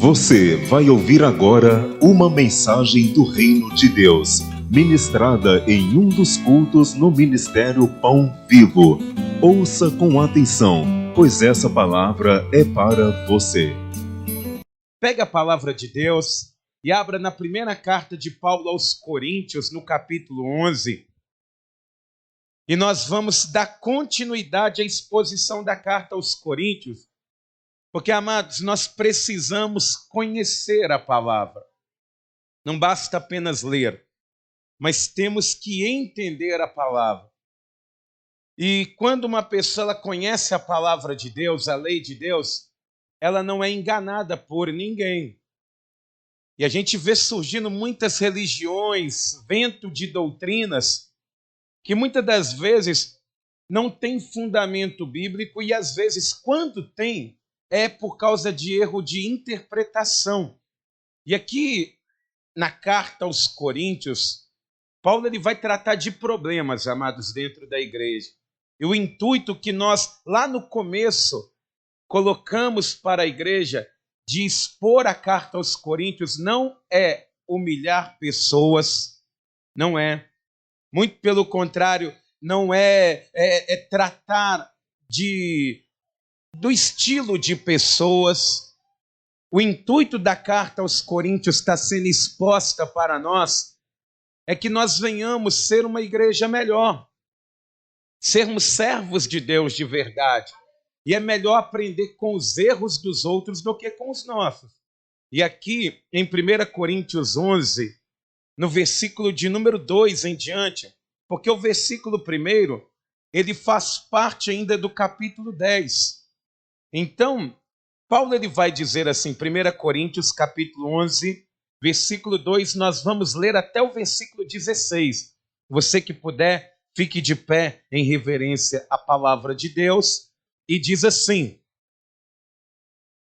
Você vai ouvir agora uma mensagem do Reino de Deus, ministrada em um dos cultos no Ministério Pão Vivo. Ouça com atenção, pois essa palavra é para você. Pega a palavra de Deus e abra na primeira carta de Paulo aos Coríntios, no capítulo 11. E nós vamos dar continuidade à exposição da carta aos Coríntios, porque, amados, nós precisamos conhecer a palavra. Não basta apenas ler, mas temos que entender a palavra. E quando uma pessoa ela conhece a palavra de Deus, a lei de Deus, ela não é enganada por ninguém. E a gente vê surgindo muitas religiões, vento de doutrinas, que muitas das vezes não tem fundamento bíblico e às vezes, quando tem, é por causa de erro de interpretação. E aqui, na carta aos Coríntios, Paulo ele vai tratar de problemas, amados, dentro da igreja. E o intuito que nós, lá no começo, colocamos para a igreja de expor a carta aos Coríntios não é humilhar pessoas, não é. Muito pelo contrário, não é tratar do estilo de pessoas. O intuito da carta aos Coríntios está sendo exposta para nós é que nós venhamos ser uma igreja melhor, sermos servos de Deus de verdade. E é melhor aprender com os erros dos outros do que com os nossos. E aqui, em 1 Coríntios 11, no versículo de número 2 em diante, porque o versículo 1, ele faz parte ainda do capítulo 10. Então, Paulo ele vai dizer assim, 1 Coríntios capítulo 11, versículo 2, nós vamos ler até o versículo 16. Você que puder, fique de pé em reverência à palavra de Deus. E diz assim: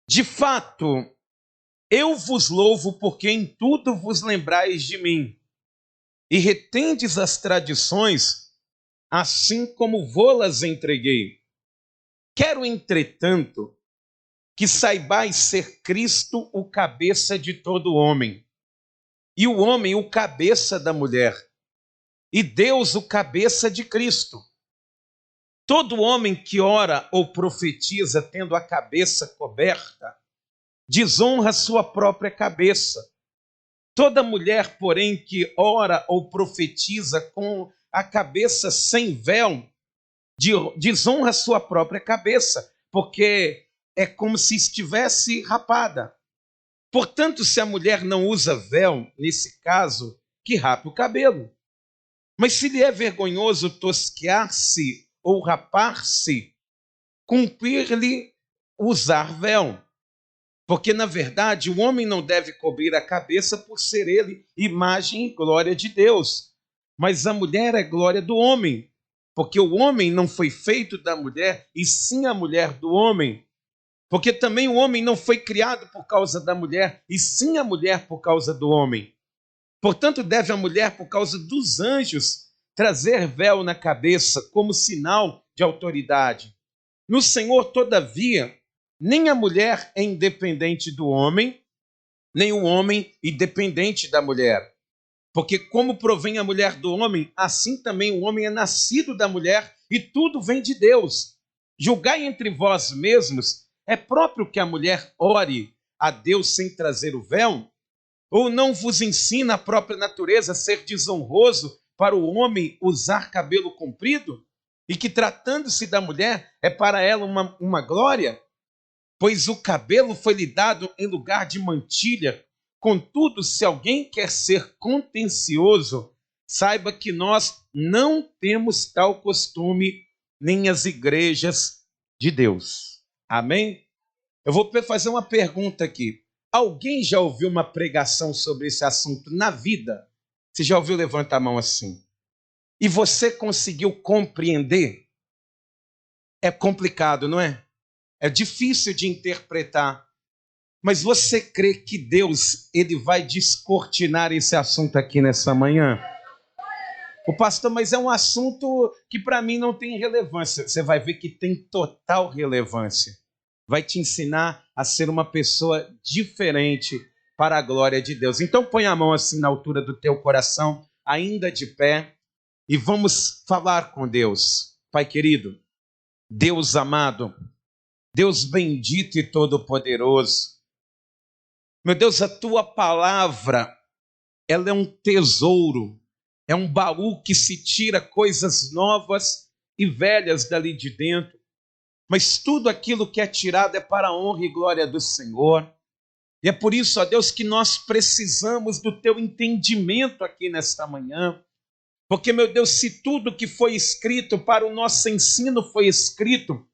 de fato, eu vos louvo porque em tudo vos lembrais de mim, e retendes as tradições, assim como vô-las entreguei. Quero, entretanto, que saibais ser Cristo o cabeça de todo homem, e o homem o cabeça da mulher, e Deus o cabeça de Cristo. Todo homem que ora ou profetiza tendo a cabeça coberta, desonra sua própria cabeça. Toda mulher, porém, que ora ou profetiza com a cabeça sem véu, desonra sua própria cabeça, porque é como se estivesse rapada. Portanto, se a mulher não usa véu, nesse caso, que rape o cabelo. Mas se lhe é vergonhoso tosquear-se ou rapar-se, cumprir-lhe usar véu. Porque, na verdade, o homem não deve cobrir a cabeça por ser ele imagem e glória de Deus. Mas a mulher é glória do homem, porque o homem não foi feito da mulher, e sim a mulher do homem. Porque também o homem não foi criado por causa da mulher, e sim a mulher por causa do homem. Portanto, deve a mulher, por causa dos anjos, trazer véu na cabeça como sinal de autoridade. No Senhor, todavia, nem a mulher é independente do homem, nem o homem independente da mulher. Porque como provém a mulher do homem, assim também o homem é nascido da mulher, e tudo vem de Deus. Julgai entre vós mesmos, é próprio que a mulher ore a Deus sem trazer o véu? Ou não vos ensina a própria natureza a ser desonroso para o homem usar cabelo comprido? E que, tratando-se da mulher, é para ela uma glória? Pois o cabelo foi lhe dado em lugar de mantilha. Contudo, se alguém quer ser contencioso, saiba que nós não temos tal costume, nem as igrejas de Deus. Amém? Eu vou fazer uma pergunta aqui. Alguém já ouviu uma pregação sobre esse assunto na vida? Você já ouviu? Levanta a mão assim. E você conseguiu compreender? É complicado, não é? É difícil de interpretar. Mas você crê que Deus ele vai descortinar esse assunto aqui nessa manhã? O pastor, mas é um assunto que para mim não tem relevância. Você vai ver que tem total relevância. vai te ensinar a ser uma pessoa diferente para a glória de Deus. Então põe a mão assim na altura do teu coração, ainda de pé, e vamos falar com Deus. Pai querido, Deus amado, Deus bendito e todo-poderoso, meu Deus, a tua palavra, ela é um tesouro, é um baú que se tira coisas novas e velhas dali de dentro, mas tudo aquilo que é tirado é para a honra e glória do Senhor. E é por isso, ó Deus, que nós precisamos do teu entendimento aqui nesta manhã, porque, meu Deus, se tudo que foi escrito para o nosso ensino foi escrito,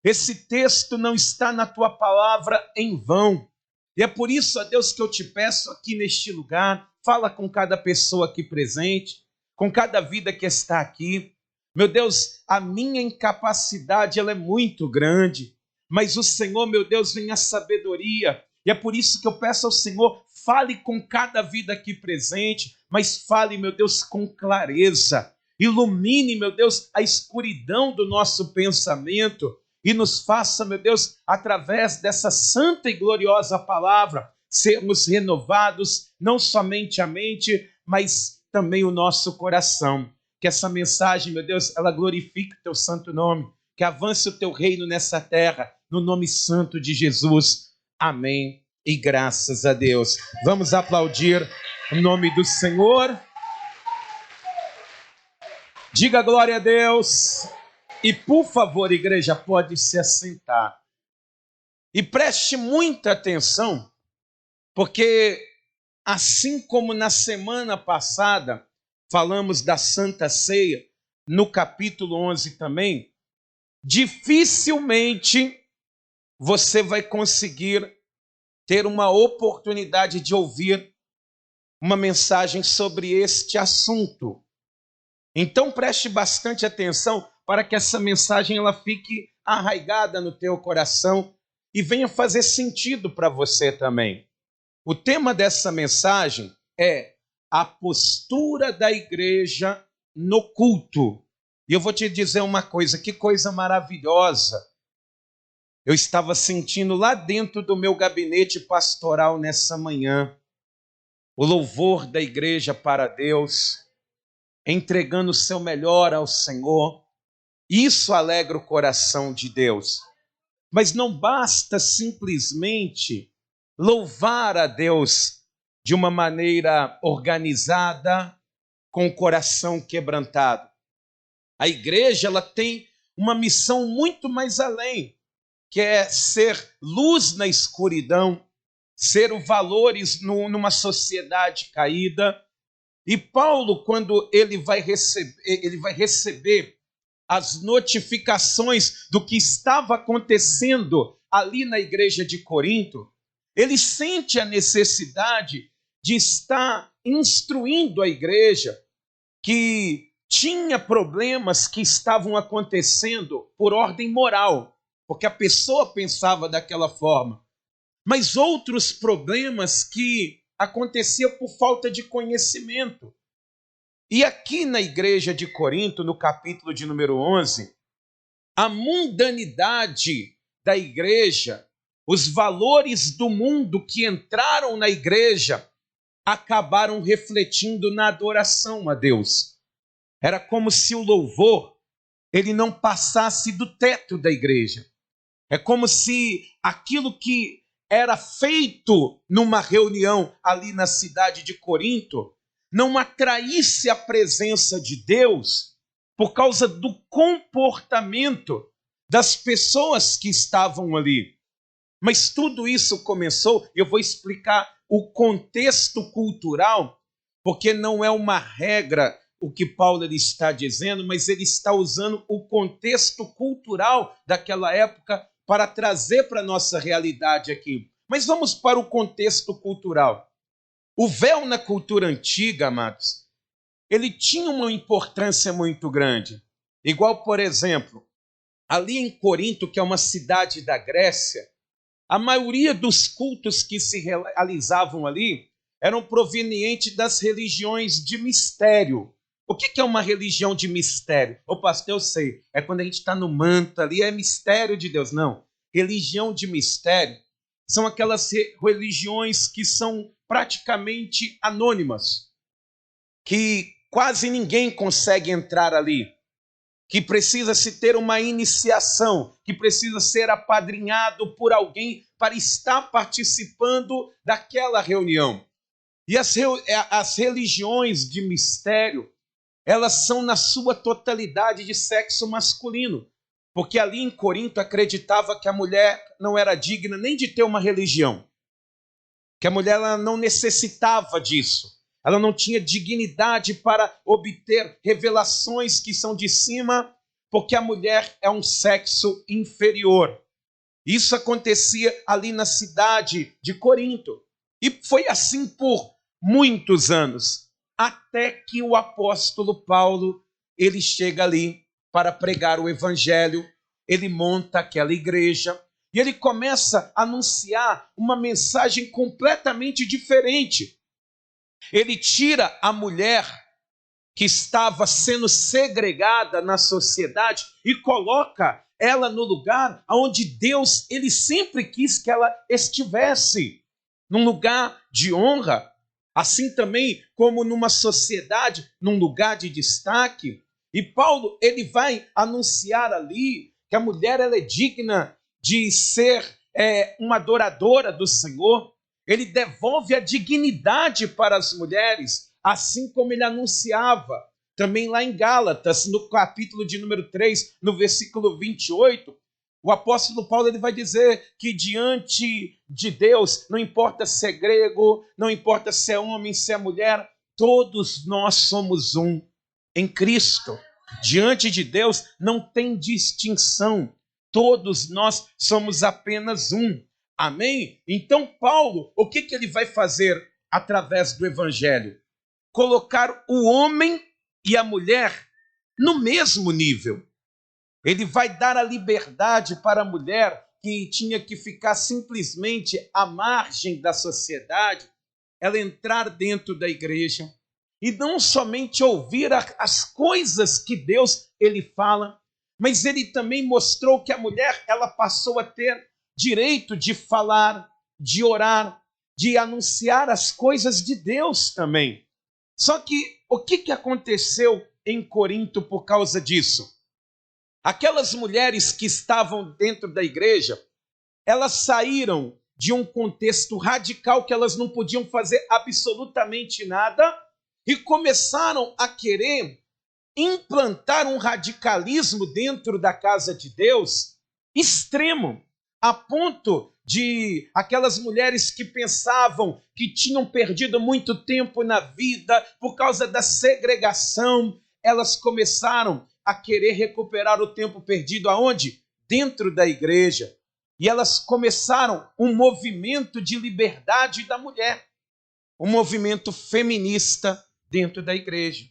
esse texto não está na tua palavra em vão. E é por isso, ó Deus, que eu te peço aqui neste lugar, fala com cada pessoa aqui presente, com cada vida que está aqui. Meu Deus, a minha incapacidade ela é muito grande, mas o Senhor, meu Deus, vem a sabedoria. E é por isso que eu peço ao Senhor, fale com cada vida aqui presente, mas fale, meu Deus, com clareza. Ilumine, meu Deus, a escuridão do nosso pensamento e nos faça, meu Deus, através dessa santa e gloriosa palavra, sermos renovados, não somente a mente, mas também o nosso coração. Que essa mensagem, meu Deus, ela glorifique o teu santo nome, que avance o teu reino nessa terra, no nome santo de Jesus. Amém e graças a Deus. Vamos aplaudir o nome do Senhor. Diga glória a Deus. E por favor, igreja, pode se assentar. E preste muita atenção, porque assim como na semana passada falamos da Santa Ceia, no capítulo 11 também, dificilmente você vai conseguir ter uma oportunidade de ouvir uma mensagem sobre este assunto. Então preste bastante atenção para que essa mensagem ela fique arraigada no teu coração e venha fazer sentido para você também. O tema dessa mensagem é a postura da igreja no culto. E eu vou te dizer uma coisa, que coisa maravilhosa. Eu estava sentindo lá dentro do meu gabinete pastoral nessa manhã o louvor da igreja para Deus, entregando o seu melhor ao Senhor. Isso alegra o coração de Deus. Mas não basta simplesmente louvar a Deus de uma maneira organizada, com o coração quebrantado. A igreja ela tem uma missão muito mais além, que é ser luz na escuridão, ser valores numa sociedade caída. E Paulo, quando ele vai receber as notificações do que estava acontecendo ali na igreja de Corinto, ele sente a necessidade de estar instruindo a igreja que tinha problemas que estavam acontecendo por ordem moral, porque a pessoa pensava daquela forma, mas outros problemas que aconteciam por falta de conhecimento. E aqui na igreja de Corinto, no capítulo de número 11, a mundanidade da igreja, os valores do mundo que entraram na igreja, acabaram refletindo na adoração a Deus. Era como se o louvor ele não passasse do teto da igreja. É como se aquilo que era feito numa reunião ali na cidade de Corinto não atraísse a presença de Deus por causa do comportamento das pessoas que estavam ali. Mas tudo isso começou, eu vou explicar o contexto cultural, porque não é uma regra o que Paulo ele está dizendo, mas ele está usando o contexto cultural daquela época para trazer para a nossa realidade aqui. Mas vamos para o contexto cultural. O véu na cultura antiga, amados, ele tinha uma importância muito grande. Igual, por exemplo, ali em Corinto, que é uma cidade da Grécia, a maioria dos cultos que se realizavam ali eram provenientes das religiões de mistério. O que é uma religião de mistério? Ô pastor, eu sei, é quando a gente está no manto ali, é mistério de Deus. Não, religião de mistério são aquelas religiões que são praticamente anônimas, que quase ninguém consegue entrar ali, que precisa se ter uma iniciação, que precisa ser apadrinhado por alguém para estar participando daquela reunião. E as religiões de mistério, elas são na sua totalidade de sexo masculino, porque ali em Corinto acreditava que a mulher não era digna nem de ter uma religião, que a mulher ela não necessitava disso, ela não tinha dignidade para obter revelações que são de cima, porque a mulher é um sexo inferior. Isso acontecia ali na cidade de Corinto, e foi assim por muitos anos, até que o apóstolo Paulo ele chega ali para pregar o evangelho, ele monta aquela igreja e ele começa a anunciar uma mensagem completamente diferente. Ele tira a mulher que estava sendo segregada na sociedade e coloca ela no lugar onde Deus ele sempre quis que ela estivesse, num lugar de honra, assim também como numa sociedade, num lugar de destaque. E Paulo, ele vai anunciar ali que a mulher ela é digna de ser uma adoradora do Senhor. Ele devolve a dignidade para as mulheres, assim como ele anunciava também lá em Gálatas, no capítulo de número 3, no versículo 28, o apóstolo Paulo ele vai dizer que diante de Deus, não importa se é grego, não importa se é homem, se é mulher, todos nós somos um em Cristo. Diante de Deus não tem distinção. Todos nós somos apenas um. Amém? Então Paulo, o que ele vai fazer através do evangelho? Colocar o homem e a mulher no mesmo nível. Ele vai dar a liberdade para a mulher que tinha que ficar simplesmente à margem da sociedade, ela entrar dentro da igreja e não somente ouvir as coisas que Deus ele fala, mas ele também mostrou que a mulher ela passou a ter direito de falar, de orar, de anunciar as coisas de Deus também. Só que o que aconteceu em Corinto por causa disso? Aquelas mulheres que estavam dentro da igreja, elas saíram de um contexto radical que elas não podiam fazer absolutamente nada e começaram a querer implantar um radicalismo dentro da casa de Deus extremo, a ponto de aquelas mulheres que pensavam que tinham perdido muito tempo na vida por causa da segregação, elas começaram a querer recuperar o tempo perdido aonde? Dentro da igreja. E elas começaram um movimento de liberdade da mulher, um movimento feminista dentro da igreja.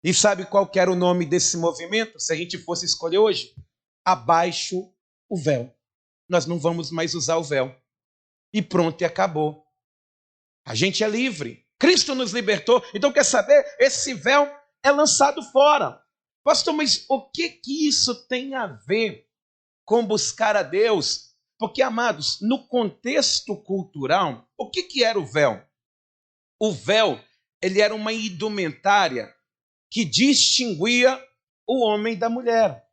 E sabe qual que era o nome desse movimento? Se a gente fosse escolher hoje? Abaixo o véu. Nós não vamos mais usar o véu. E pronto, e acabou. A gente é livre. Cristo nos libertou. Então, quer saber? Esse véu é lançado fora. Pastor, mas o que isso tem a ver com buscar a Deus? Porque, amados, no contexto cultural, o que era o véu? O véu, ele era uma indumentária que distinguia o homem da mulher.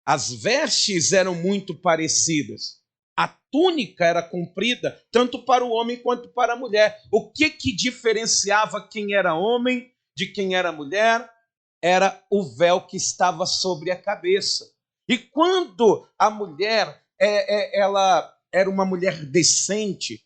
As vestes eram muito parecidas. A túnica era comprida tanto para o homem quanto para a mulher. O que diferenciava quem era homem de quem era mulher? Era o véu que estava sobre a cabeça. E quando a mulher ela era uma mulher decente,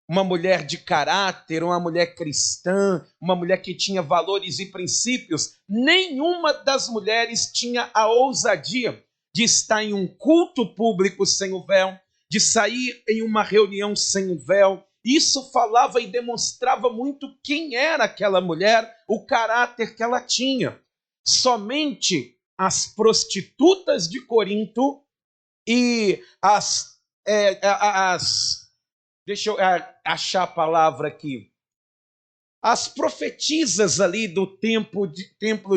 uma mulher de caráter, uma mulher cristã, uma mulher que tinha valores e princípios, nenhuma das mulheres tinha a ousadia de estar em um culto público sem o véu, de sair em uma reunião sem o véu. Isso falava e demonstrava muito quem era aquela mulher, o caráter que ela tinha. Somente as prostitutas de Corinto e deixa eu achar a palavra aqui, as profetisas ali do templo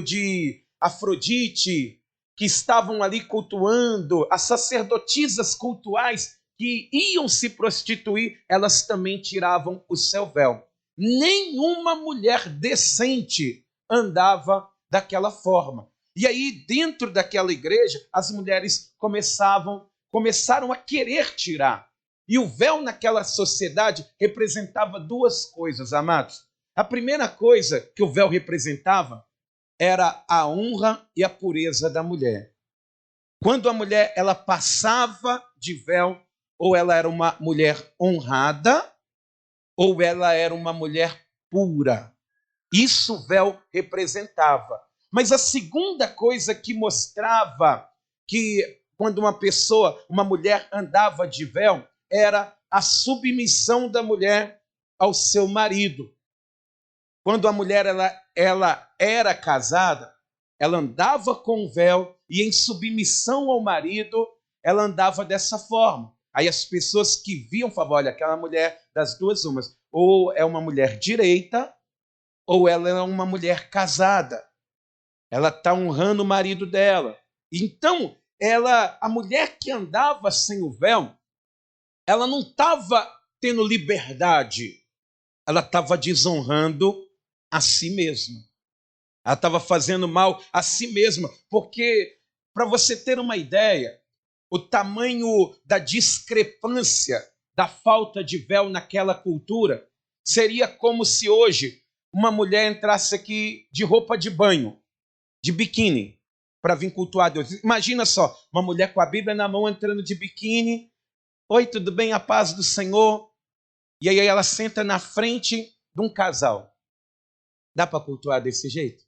de Afrodite, que estavam ali cultuando, as sacerdotisas cultuais que iam se prostituir, elas também tiravam o seu véu. Nenhuma mulher decente andava daquela forma. E aí, dentro daquela igreja, as mulheres começaram a querer tirar. E o véu naquela sociedade representava duas coisas, amados. A primeira coisa que o véu representava era a honra e a pureza da mulher. Quando a mulher ela passava de véu, ou ela era uma mulher honrada, ou ela era uma mulher pura. Isso o véu representava. Mas a segunda coisa que mostrava que quando uma mulher andava de véu, era a submissão da mulher ao seu marido. Quando a mulher ela era casada, ela andava com véu e em submissão ao marido, ela andava dessa forma. Aí as pessoas que viam falavam, olha, aquela mulher das duas umas, ou é uma mulher direita, ou ela é uma mulher casada. Ela está honrando o marido dela. Então, a mulher que andava sem o véu, ela não estava tendo liberdade, ela estava desonrando a si mesma. Ela estava fazendo mal a si mesma, porque, para você ter uma ideia, o tamanho da discrepância, da falta de véu naquela cultura, seria como se hoje uma mulher entrasse aqui de roupa de banho, de biquíni, para vir cultuar Deus. Imagina só, uma mulher com a Bíblia na mão entrando de biquíni. Oi, tudo bem? A paz do Senhor. E aí ela senta na frente de um casal. Dá para cultuar desse jeito?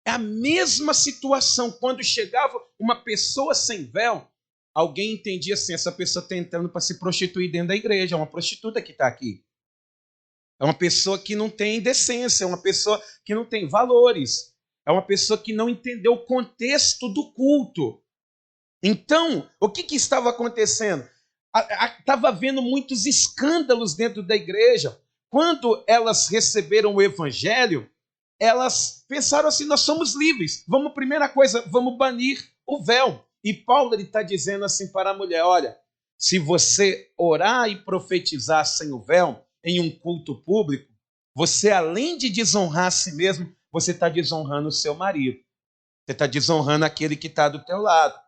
É a mesma situação. Quando chegava uma pessoa sem véu, alguém entendia assim, essa pessoa está entrando para se prostituir dentro da igreja. É uma prostituta que está aqui. É uma pessoa que não tem decência, é uma pessoa que não tem valores. É uma pessoa que não entendeu o contexto do culto. Então, o que estava acontecendo? Estava havendo muitos escândalos dentro da igreja. Quando elas receberam o evangelho, elas pensaram assim, nós somos livres. Primeira coisa, vamos banir o véu. E Paulo está dizendo assim para a mulher, olha, se você orar e profetizar sem o véu, em um culto público, você além de desonrar a si mesmo, você está desonrando o seu marido. Você está desonrando aquele que está do teu lado.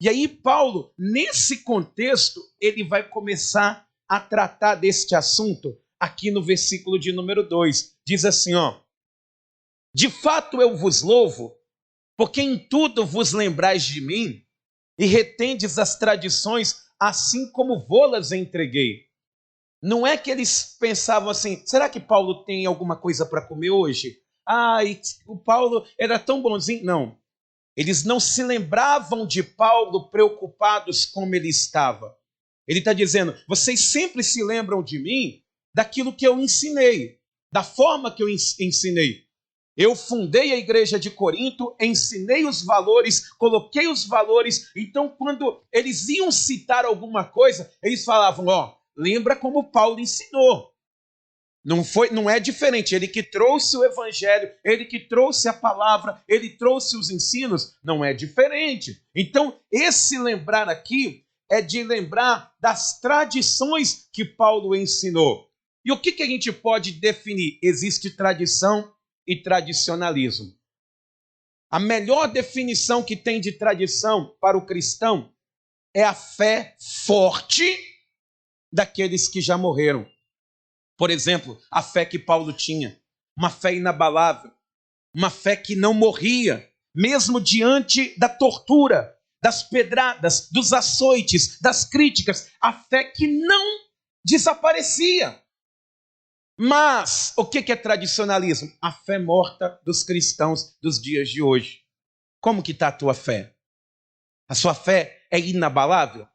E aí Paulo, nesse contexto, ele vai começar a tratar deste assunto aqui no versículo de número 2. Diz assim, ó, de fato eu vos louvo, porque em tudo vos lembrais de mim e retendes as tradições, assim como vô-las entreguei. Não é que eles pensavam assim, será que Paulo tem alguma coisa para comer hoje? O Paulo era tão bonzinho. Não. Eles não se lembravam de Paulo preocupados como ele estava. Ele está dizendo, vocês sempre se lembram de mim daquilo que eu ensinei, da forma que eu ensinei. Eu fundei a igreja de Corinto, ensinei os valores, coloquei os valores. Então, quando eles iam citar alguma coisa, eles falavam, ó, lembra como Paulo ensinou. Não é diferente. Ele que trouxe o evangelho, ele que trouxe a palavra, ele trouxe os ensinos, não é diferente. Então, esse lembrar aqui é de lembrar das tradições que Paulo ensinou. E o que a gente pode definir? Existe tradição e tradicionalismo. A melhor definição que tem de tradição para o cristão é a fé forte daqueles que já morreram. Por exemplo, a fé que Paulo tinha, uma fé inabalável, uma fé que não morria, mesmo diante da tortura, das pedradas, dos açoites, das críticas, a fé que não desaparecia. Mas o que é tradicionalismo? A fé morta dos cristãos dos dias de hoje. Como que está a tua fé? A sua fé é inabalável?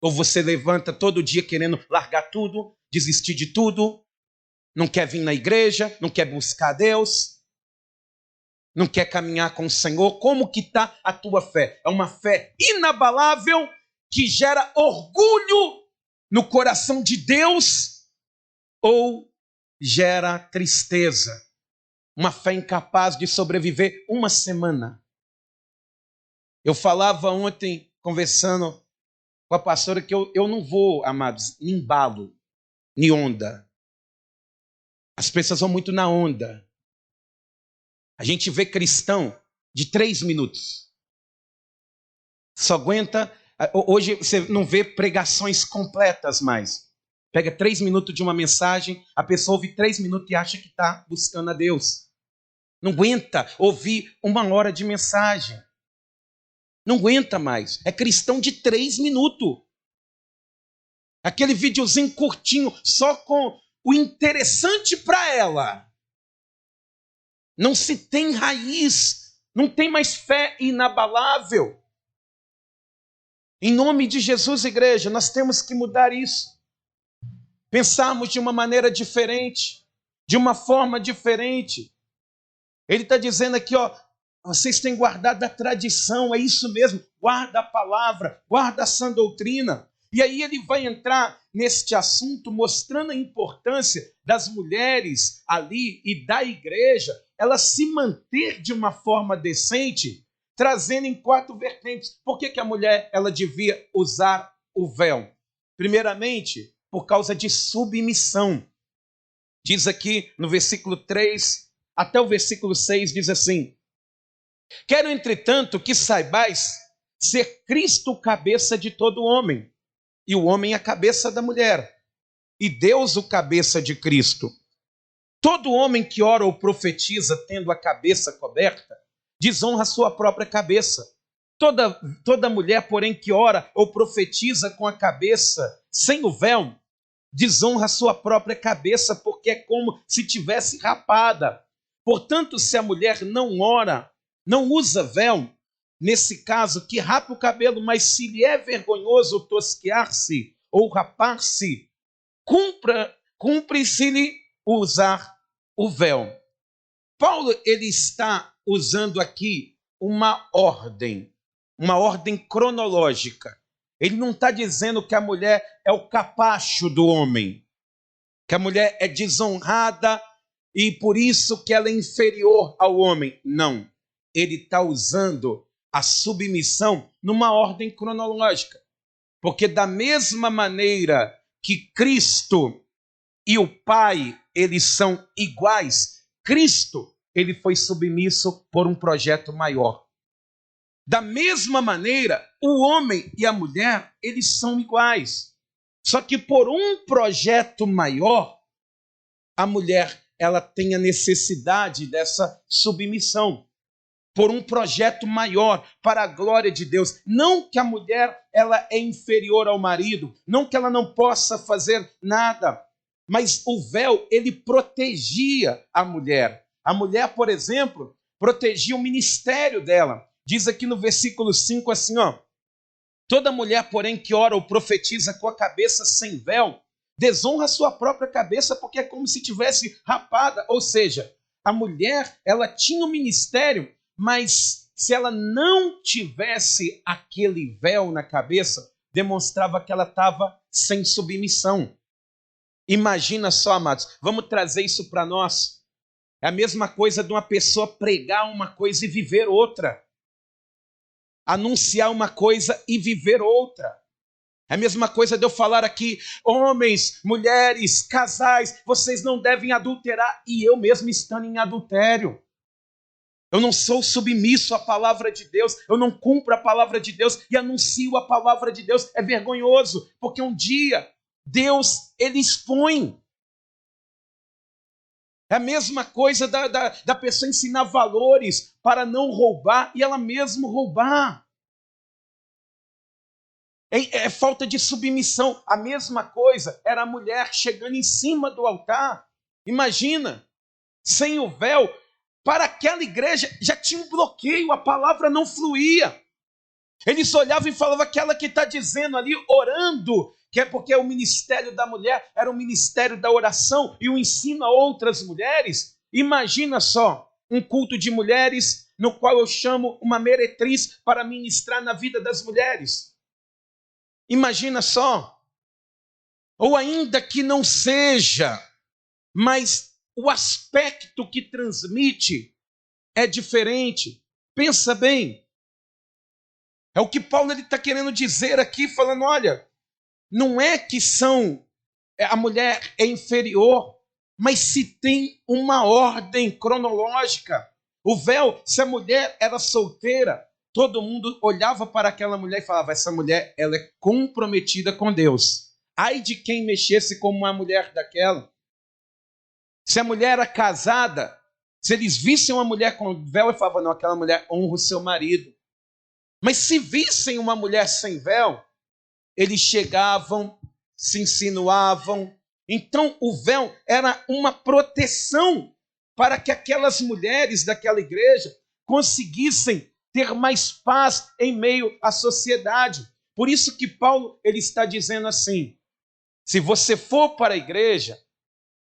Ou você levanta todo dia querendo largar tudo, desistir de tudo, não quer vir na igreja, não quer buscar Deus, não quer caminhar com o Senhor? Como que está a tua fé? É uma fé inabalável que gera orgulho no coração de Deus ou gera tristeza? Uma fé incapaz de sobreviver uma semana, Eu falava ontem, conversando com a pastora, que eu não vou, amados, em embalo, em onda. As pessoas vão muito na onda. A gente vê cristão de 3 minutos. Só aguenta... Hoje você não vê pregações completas mais. Pega 3 minutos de uma mensagem, a pessoa ouve 3 minutos e acha que está buscando a Deus. Não aguenta ouvir 1 hora de mensagem. Não aguenta mais. É cristão de 3 minutos. Aquele videozinho curtinho, só com o interessante para ela. Não se tem raiz, não tem mais fé inabalável. Em nome de Jesus, igreja, nós temos que mudar isso. Pensarmos de uma maneira diferente, de uma forma diferente. Ele está dizendo aqui, ó, vocês têm guardado a tradição, é isso mesmo, guarda a palavra, guarda a sã doutrina. E aí ele vai entrar neste assunto mostrando a importância das mulheres ali e da igreja, ela se manter de uma forma decente, trazendo em 4 vertentes. Por que a mulher ela devia usar o véu? Primeiramente, por causa de submissão. Diz aqui no versículo 3 até o versículo 6, diz assim: quero, entretanto, que saibais ser Cristo o cabeça de todo homem, e o homem a cabeça da mulher, e Deus o cabeça de Cristo. Todo homem que ora ou profetiza tendo a cabeça coberta, desonra a sua própria cabeça. Toda mulher, porém, que ora ou profetiza com a cabeça sem o véu, desonra a sua própria cabeça, porque é como se tivesse rapada. Portanto, se a mulher não ora, não usa véu, nesse caso, que rapa o cabelo, mas se lhe é vergonhoso tosquear-se ou rapar-se, cumpre-se-lhe usar o véu. Paulo, ele está usando aqui uma ordem cronológica. Ele não está dizendo que a mulher é o capacho do homem, que a mulher é desonrada e por isso que ela é inferior ao homem. Não. Ele está usando a submissão numa ordem cronológica. Porque da mesma maneira que Cristo e o Pai, eles são iguais, Cristo, ele foi submisso por um projeto maior. Da mesma maneira, o homem e a mulher, eles são iguais. Só que por um projeto maior, a mulher, ela tem a necessidade dessa submissão. Por um projeto maior, para a glória de Deus. Não que a mulher, ela é inferior ao marido, não que ela não possa fazer nada, mas o véu, ele protegia a mulher. A mulher, por exemplo, protegia o ministério dela. Diz aqui no versículo 5 assim, ó: toda mulher, porém, que ora ou profetiza com a cabeça sem véu, desonra a sua própria cabeça, porque é como se tivesse rapada. Ou seja, a mulher, ela tinha um ministério, mas se ela não tivesse aquele véu na cabeça, demonstrava que ela estava sem submissão. Imagina só, amados, vamos trazer isso para nós. É a mesma coisa de uma pessoa pregar uma coisa e viver outra. Anunciar uma coisa e viver outra. É a mesma coisa de eu falar aqui, homens, mulheres, casais, vocês não devem adulterar, e eu mesmo estando em adultério. Eu não sou submisso à palavra de Deus, eu não cumpro a palavra de Deus e anuncio a palavra de Deus. É vergonhoso, porque um dia Deus, ele expõe. É a mesma coisa da pessoa ensinar valores para não roubar e ela mesmo roubar. É falta de submissão. A mesma coisa era a mulher chegando em cima do altar. Imagina, sem o véu, para aquela igreja já tinha um bloqueio, a palavra não fluía. Eles olhavam e falavam, aquela que está dizendo ali, orando, que é porque o ministério da mulher era o ministério da oração e o ensino a outras mulheres. Imagina só, um culto de mulheres no qual eu chamo uma meretriz para ministrar na vida das mulheres. Imagina só. Ou ainda que não seja, mas o aspecto que transmite é diferente. Pensa bem. É o que Paulo está querendo dizer aqui, falando, olha, não é que a mulher é inferior, mas se tem uma ordem cronológica. O véu, se a mulher era solteira, todo mundo olhava para aquela mulher e falava, essa mulher ela é comprometida com Deus. Ai de quem mexesse com uma mulher daquela. Se a mulher era casada, se eles vissem uma mulher com véu, e falavam, não, aquela mulher honra o seu marido. Mas se vissem uma mulher sem véu, eles chegavam, se insinuavam. Então o véu era uma proteção para que aquelas mulheres daquela igreja conseguissem ter mais paz em meio à sociedade. Por isso que Paulo ele está dizendo assim, se você for para a igreja,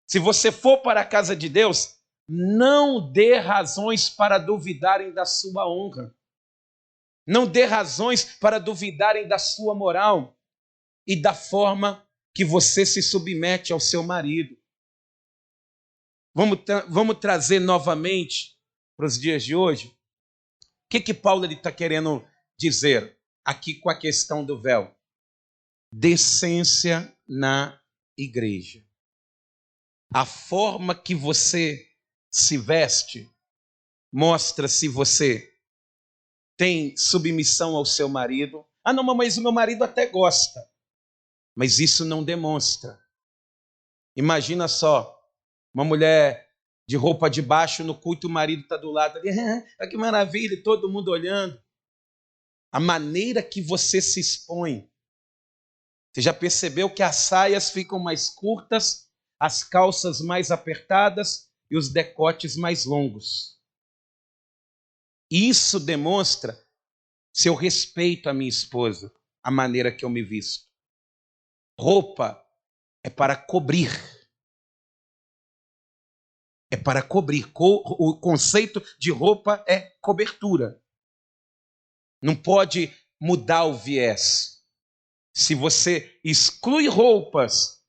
se você for para a casa de Deus, não dê razões para duvidarem da sua honra. Não dê razões para duvidarem da sua moral e da forma que você se submete ao seu marido. Vamos trazer novamente para os dias de hoje. O que Paulo está querendo dizer aqui com a questão do véu? Decência na igreja. A forma que você se veste mostra se você tem submissão ao seu marido. Ah, não, mas o meu marido até gosta. Mas isso não demonstra. Imagina só, uma mulher de roupa de baixo no culto, o marido está do lado ali, que maravilha, todo mundo olhando. A maneira que você se expõe. Você já percebeu que as saias ficam mais curtas, as calças mais apertadas e os decotes mais longos. Isso demonstra se eu respeito a minha esposa, a maneira que eu me visto. Roupa é para cobrir. É para cobrir. O conceito de roupa é cobertura. Não pode mudar o viés. Se você exclui roupas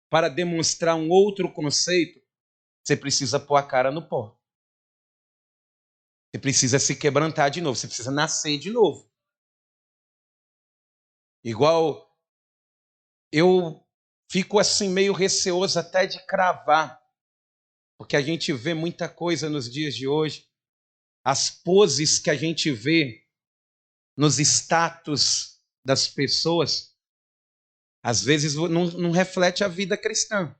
para demonstrar um outro conceito, você precisa pôr a cara no pó. Você precisa se quebrantar de novo, você precisa nascer de novo. Igual eu fico assim meio receoso até de cravar, porque a gente vê muita coisa nos dias de hoje. As poses que a gente vê nos status das pessoas, às vezes não reflete a vida cristã.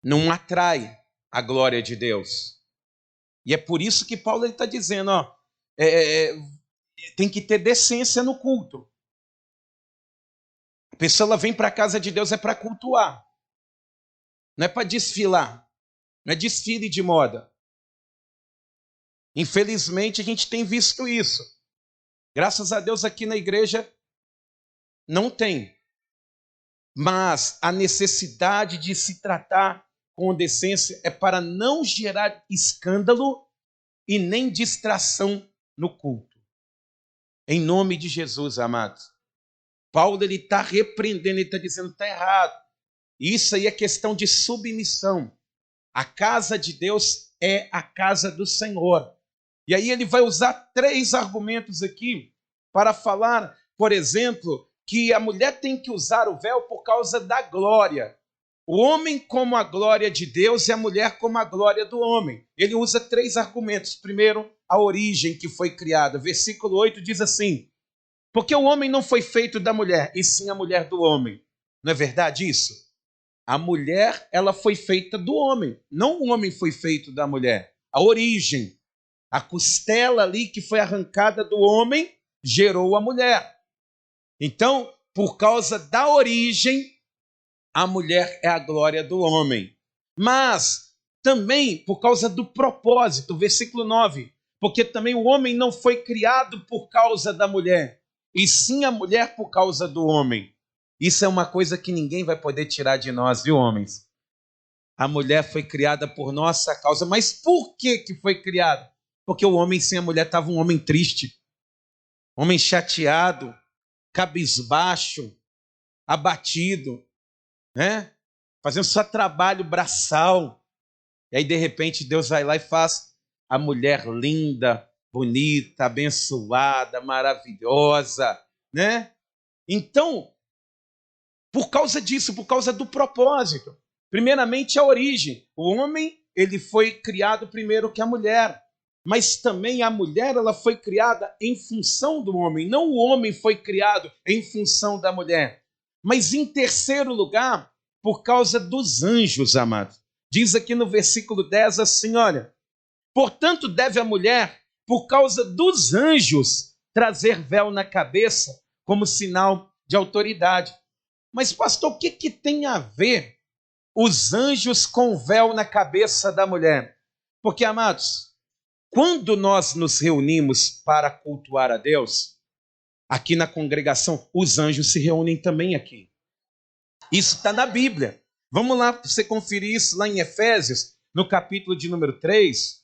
Não atrai a glória de Deus. E é por isso que Paulo está dizendo, tem que ter decência no culto. A pessoa ela vem para a casa de Deus é para cultuar. Não é para desfilar. Não é desfile de moda. Infelizmente a gente tem visto isso. Graças a Deus aqui na igreja não tem. Mas a necessidade de se tratar com decência é para não gerar escândalo e nem distração no culto. Em nome de Jesus, amados. Paulo está repreendendo, ele está dizendo que está errado. Isso aí é questão de submissão. A casa de Deus é a casa do Senhor. E aí ele vai usar 3 argumentos aqui para falar, por exemplo, que a mulher tem que usar o véu por causa da glória. O homem como a glória de Deus e a mulher como a glória do homem. Ele usa 3 argumentos. Primeiro, a origem que foi criada. Versículo 8 diz assim, porque o homem não foi feito da mulher, e sim a mulher do homem. Não é verdade isso? A mulher, ela foi feita do homem. Não o homem foi feito da mulher. A origem, a costela ali que foi arrancada do homem, gerou a mulher. Então, por causa da origem, a mulher é a glória do homem. Mas também por causa do propósito, versículo 9. Porque também o homem não foi criado por causa da mulher, e sim a mulher por causa do homem. Isso é uma coisa que ninguém vai poder tirar de nós, viu, homens? A mulher foi criada por nossa causa. Mas por que foi criada? Porque o homem sem a mulher estava um homem triste, homem chateado, cabisbaixo, abatido, né? Fazendo só trabalho braçal. E aí, de repente, Deus vai lá e faz a mulher linda, bonita, abençoada, maravilhosa, né? Então, por causa disso, por causa do propósito. Primeiramente, a origem. O homem, ele foi criado primeiro que a mulher. Mas também a mulher, ela foi criada em função do homem. Não o homem foi criado em função da mulher. Mas em terceiro lugar, por causa dos anjos, amados. Diz aqui no versículo 10 assim, olha. Portanto, deve a mulher, por causa dos anjos, trazer véu na cabeça como sinal de autoridade. Mas, pastor, o que tem a ver os anjos com véu na cabeça da mulher? Porque, amados, quando nós nos reunimos para cultuar a Deus, aqui na congregação, os anjos se reúnem também aqui. Isso está na Bíblia. Vamos lá para você conferir isso lá em Efésios, no capítulo de número 3.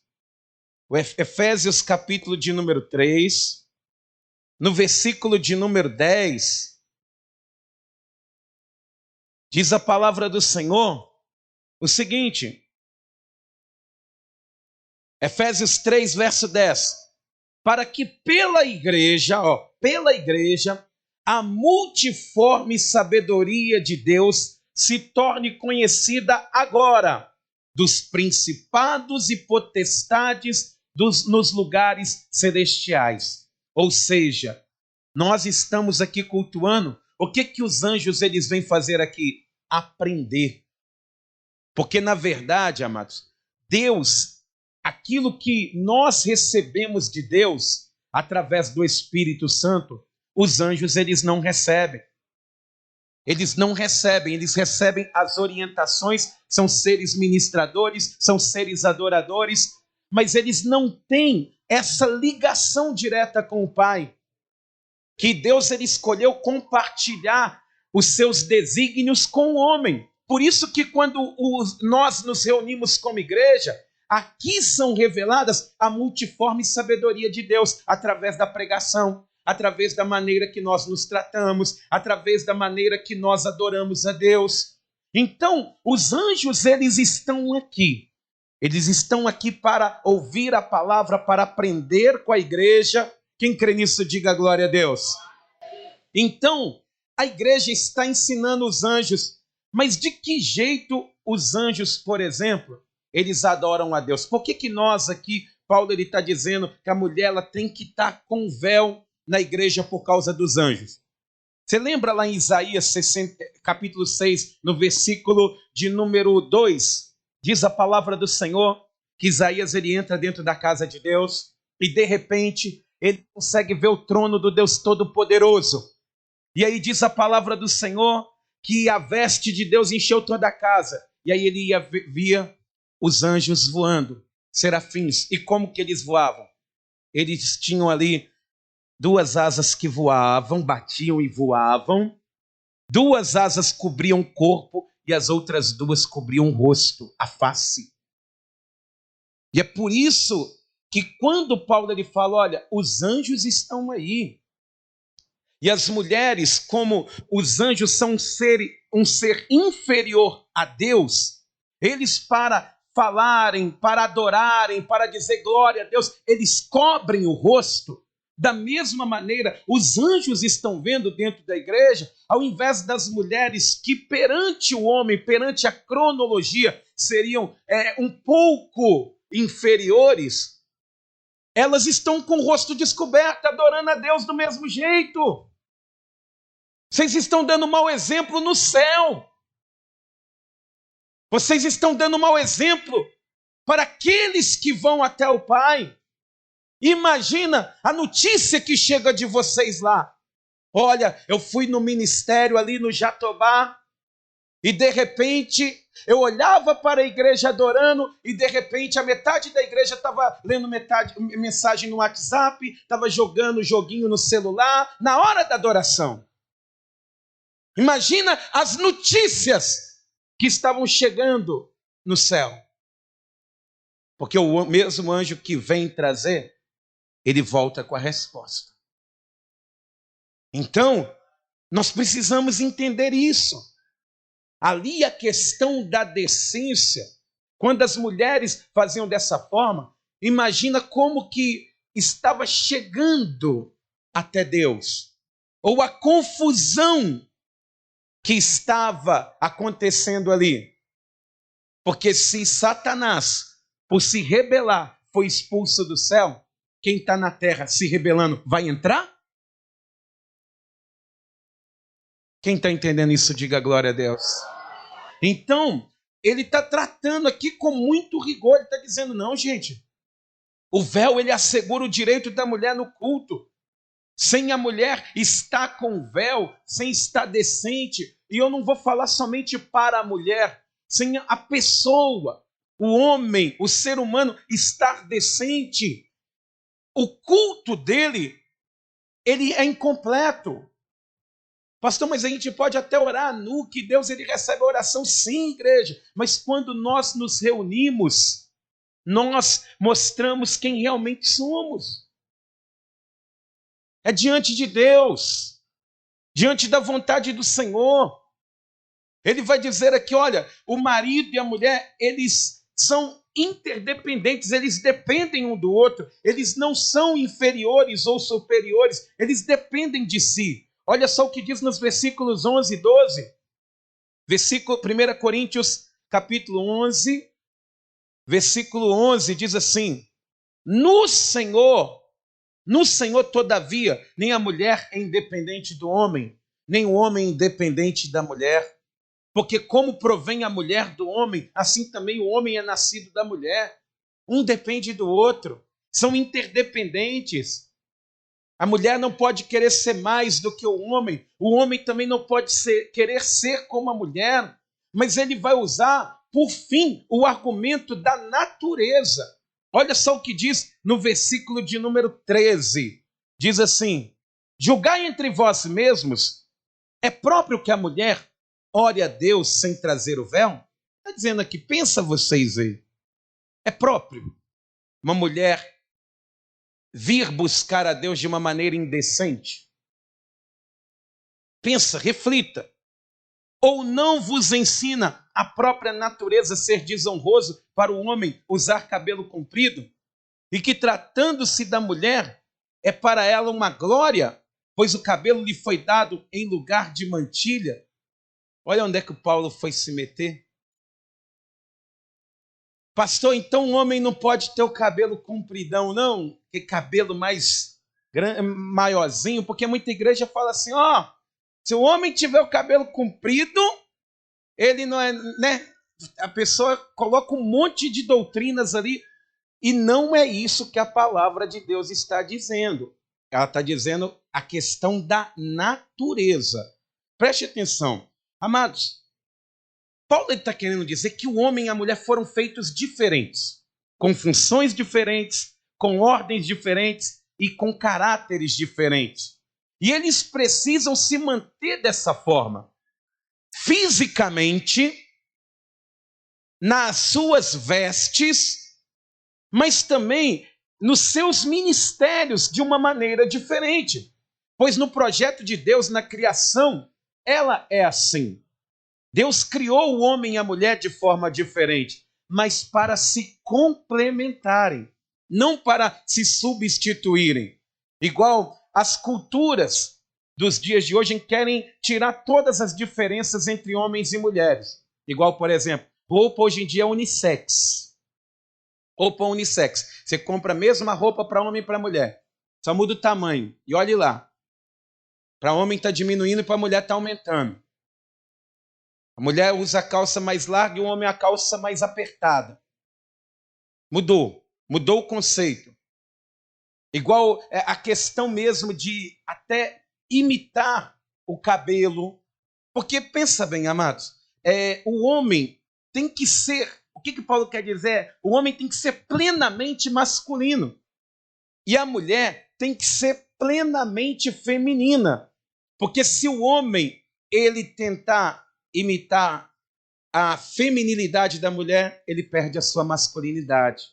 Efésios, capítulo de número 3, no versículo de número 10. Diz a palavra do Senhor o seguinte, Efésios 3, verso 10, para que pela igreja, a multiforme sabedoria de Deus se torne conhecida agora, dos principados e potestades nos lugares celestiais. Ou seja, nós estamos aqui cultuando. O que os anjos eles vêm fazer aqui? Aprender. Porque, na verdade, amados, Deus, aquilo que nós recebemos de Deus, através do Espírito Santo, os anjos eles não recebem. Eles não recebem, eles recebem as orientações, são seres ministradores, são seres adoradores, mas eles não têm essa ligação direta com o Pai. Que Deus ele escolheu compartilhar os seus desígnios com o homem. Por isso que quando nós nos reunimos como igreja, aqui são reveladas a multiforme sabedoria de Deus, através da pregação, através da maneira que nós nos tratamos, através da maneira que nós adoramos a Deus. Então, os anjos, eles estão aqui. Eles estão aqui para ouvir a palavra, para aprender com a igreja. Quem crê nisso, diga glória a Deus. Então, a igreja está ensinando os anjos, mas de que jeito os anjos, por exemplo, eles adoram a Deus? Por que nós aqui, Paulo está dizendo que a mulher ela tem que estar com véu na igreja por causa dos anjos? Você lembra lá em Isaías capítulo 6, no versículo de número 2? Diz a palavra do Senhor que Isaías ele entra dentro da casa de Deus e de repente ele consegue ver o trono do Deus Todo-Poderoso. E aí diz a palavra do Senhor que a veste de Deus encheu toda a casa. E aí ele via os anjos voando, serafins. E como que eles voavam? Eles tinham ali 2 asas que voavam, batiam e voavam. 2 asas cobriam o corpo e as outras 2 cobriam o rosto, a face. E é por isso que quando Paulo ele fala, olha, os anjos estão aí. E as mulheres, como os anjos são um ser inferior a Deus, eles para falarem, para adorarem, para dizer glória a Deus, eles cobrem o rosto. Da mesma maneira, os anjos estão vendo dentro da igreja, ao invés das mulheres que perante o homem, perante a cronologia, seriam um pouco inferiores, elas estão com o rosto descoberto, adorando a Deus do mesmo jeito. Vocês estão dando mau exemplo no céu. Vocês estão dando mau exemplo para aqueles que vão até o Pai. Imagina a notícia que chega de vocês lá. Olha, eu fui no ministério ali no Jatobá e de repente eu olhava para a igreja adorando e de repente a metade da igreja estava lendo mensagem no WhatsApp, estava jogando joguinho no celular na hora da adoração. Imagina as notícias que estavam chegando no céu. Porque o mesmo anjo que vem trazer, ele volta com a resposta. Então, nós precisamos entender isso. Ali a questão da decência, quando as mulheres faziam dessa forma, imagina como que estava chegando até Deus, ou a confusão que estava acontecendo ali. Porque se Satanás, por se rebelar, foi expulso do céu, quem está na terra se rebelando vai entrar? Quem está entendendo isso, diga glória a Deus. Então, ele está tratando aqui com muito rigor. Ele está dizendo, não, gente, o véu ele assegura o direito da mulher no culto. Sem a mulher estar com véu, sem estar decente, e eu não vou falar somente para a mulher, sem a pessoa, o homem, o ser humano estar decente, o culto dele, ele é incompleto. Pastor, mas a gente pode até orar nu, que Deus ele recebe a oração, sim, igreja, mas quando nós nos reunimos, nós mostramos quem realmente somos. É diante de Deus, diante da vontade do Senhor. Ele vai dizer aqui, olha, o marido e a mulher, eles são interdependentes, eles dependem um do outro, eles não são inferiores ou superiores, eles dependem de si. Olha só o que diz nos versículos 11 e 12. Versículo 1 Coríntios, capítulo 11, versículo 11, diz assim, no Senhor, todavia, nem a mulher é independente do homem, nem o homem é independente da mulher. Porque como provém a mulher do homem, assim também o homem é nascido da mulher. Um depende do outro. São interdependentes. A mulher não pode querer ser mais do que o homem também não pode querer ser como a mulher, mas ele vai usar, por fim, o argumento da natureza. Olha só o que diz no versículo de número 13. Diz assim, julgai entre vós mesmos, é próprio que a mulher ore a Deus sem trazer o véu? Está dizendo aqui, pensa vocês aí, é próprio uma mulher vir buscar a Deus de uma maneira indecente? Pensa, reflita. Ou não vos ensina a própria natureza ser desonroso para o homem usar cabelo comprido? E que tratando-se da mulher, é para ela uma glória, pois o cabelo lhe foi dado em lugar de mantilha? Olha onde é que o Paulo foi se meter. Pastor, então o homem não pode ter o cabelo compridão, não? Que cabelo mais maiorzinho, porque muita igreja fala assim, ó, se o homem tiver o cabelo comprido, ele não é, né? A pessoa coloca um monte de doutrinas ali, e não é isso que a palavra de Deus está dizendo. Ela está dizendo a questão da natureza. Preste atenção. Amados, Paulo está querendo dizer que o homem e a mulher foram feitos diferentes, com funções diferentes, com ordens diferentes e com caráteres diferentes. E eles precisam se manter dessa forma. Fisicamente, nas suas vestes, mas também nos seus ministérios de uma maneira diferente. Pois no projeto de Deus, na criação, ela é assim. Deus criou o homem e a mulher de forma diferente, mas para se complementarem, não para se substituírem. Igual as culturas dos dias de hoje querem tirar todas as diferenças entre homens e mulheres. Igual, por exemplo, roupa hoje em dia é unissex. Roupa unissex. Você compra a mesma roupa para homem e para mulher. Só muda o tamanho. E olhe lá. Para homem está diminuindo e para mulher está aumentando. A mulher usa a calça mais larga e o homem a calça mais apertada. Mudou o conceito. Igual a questão mesmo de até imitar o cabelo. Porque pensa bem, amados, o homem tem que ser, o que Paulo quer dizer? O homem tem que ser plenamente masculino. E a mulher tem que ser plenamente feminina. Porque se o homem ele tentar imitar a feminilidade da mulher, ele perde a sua masculinidade.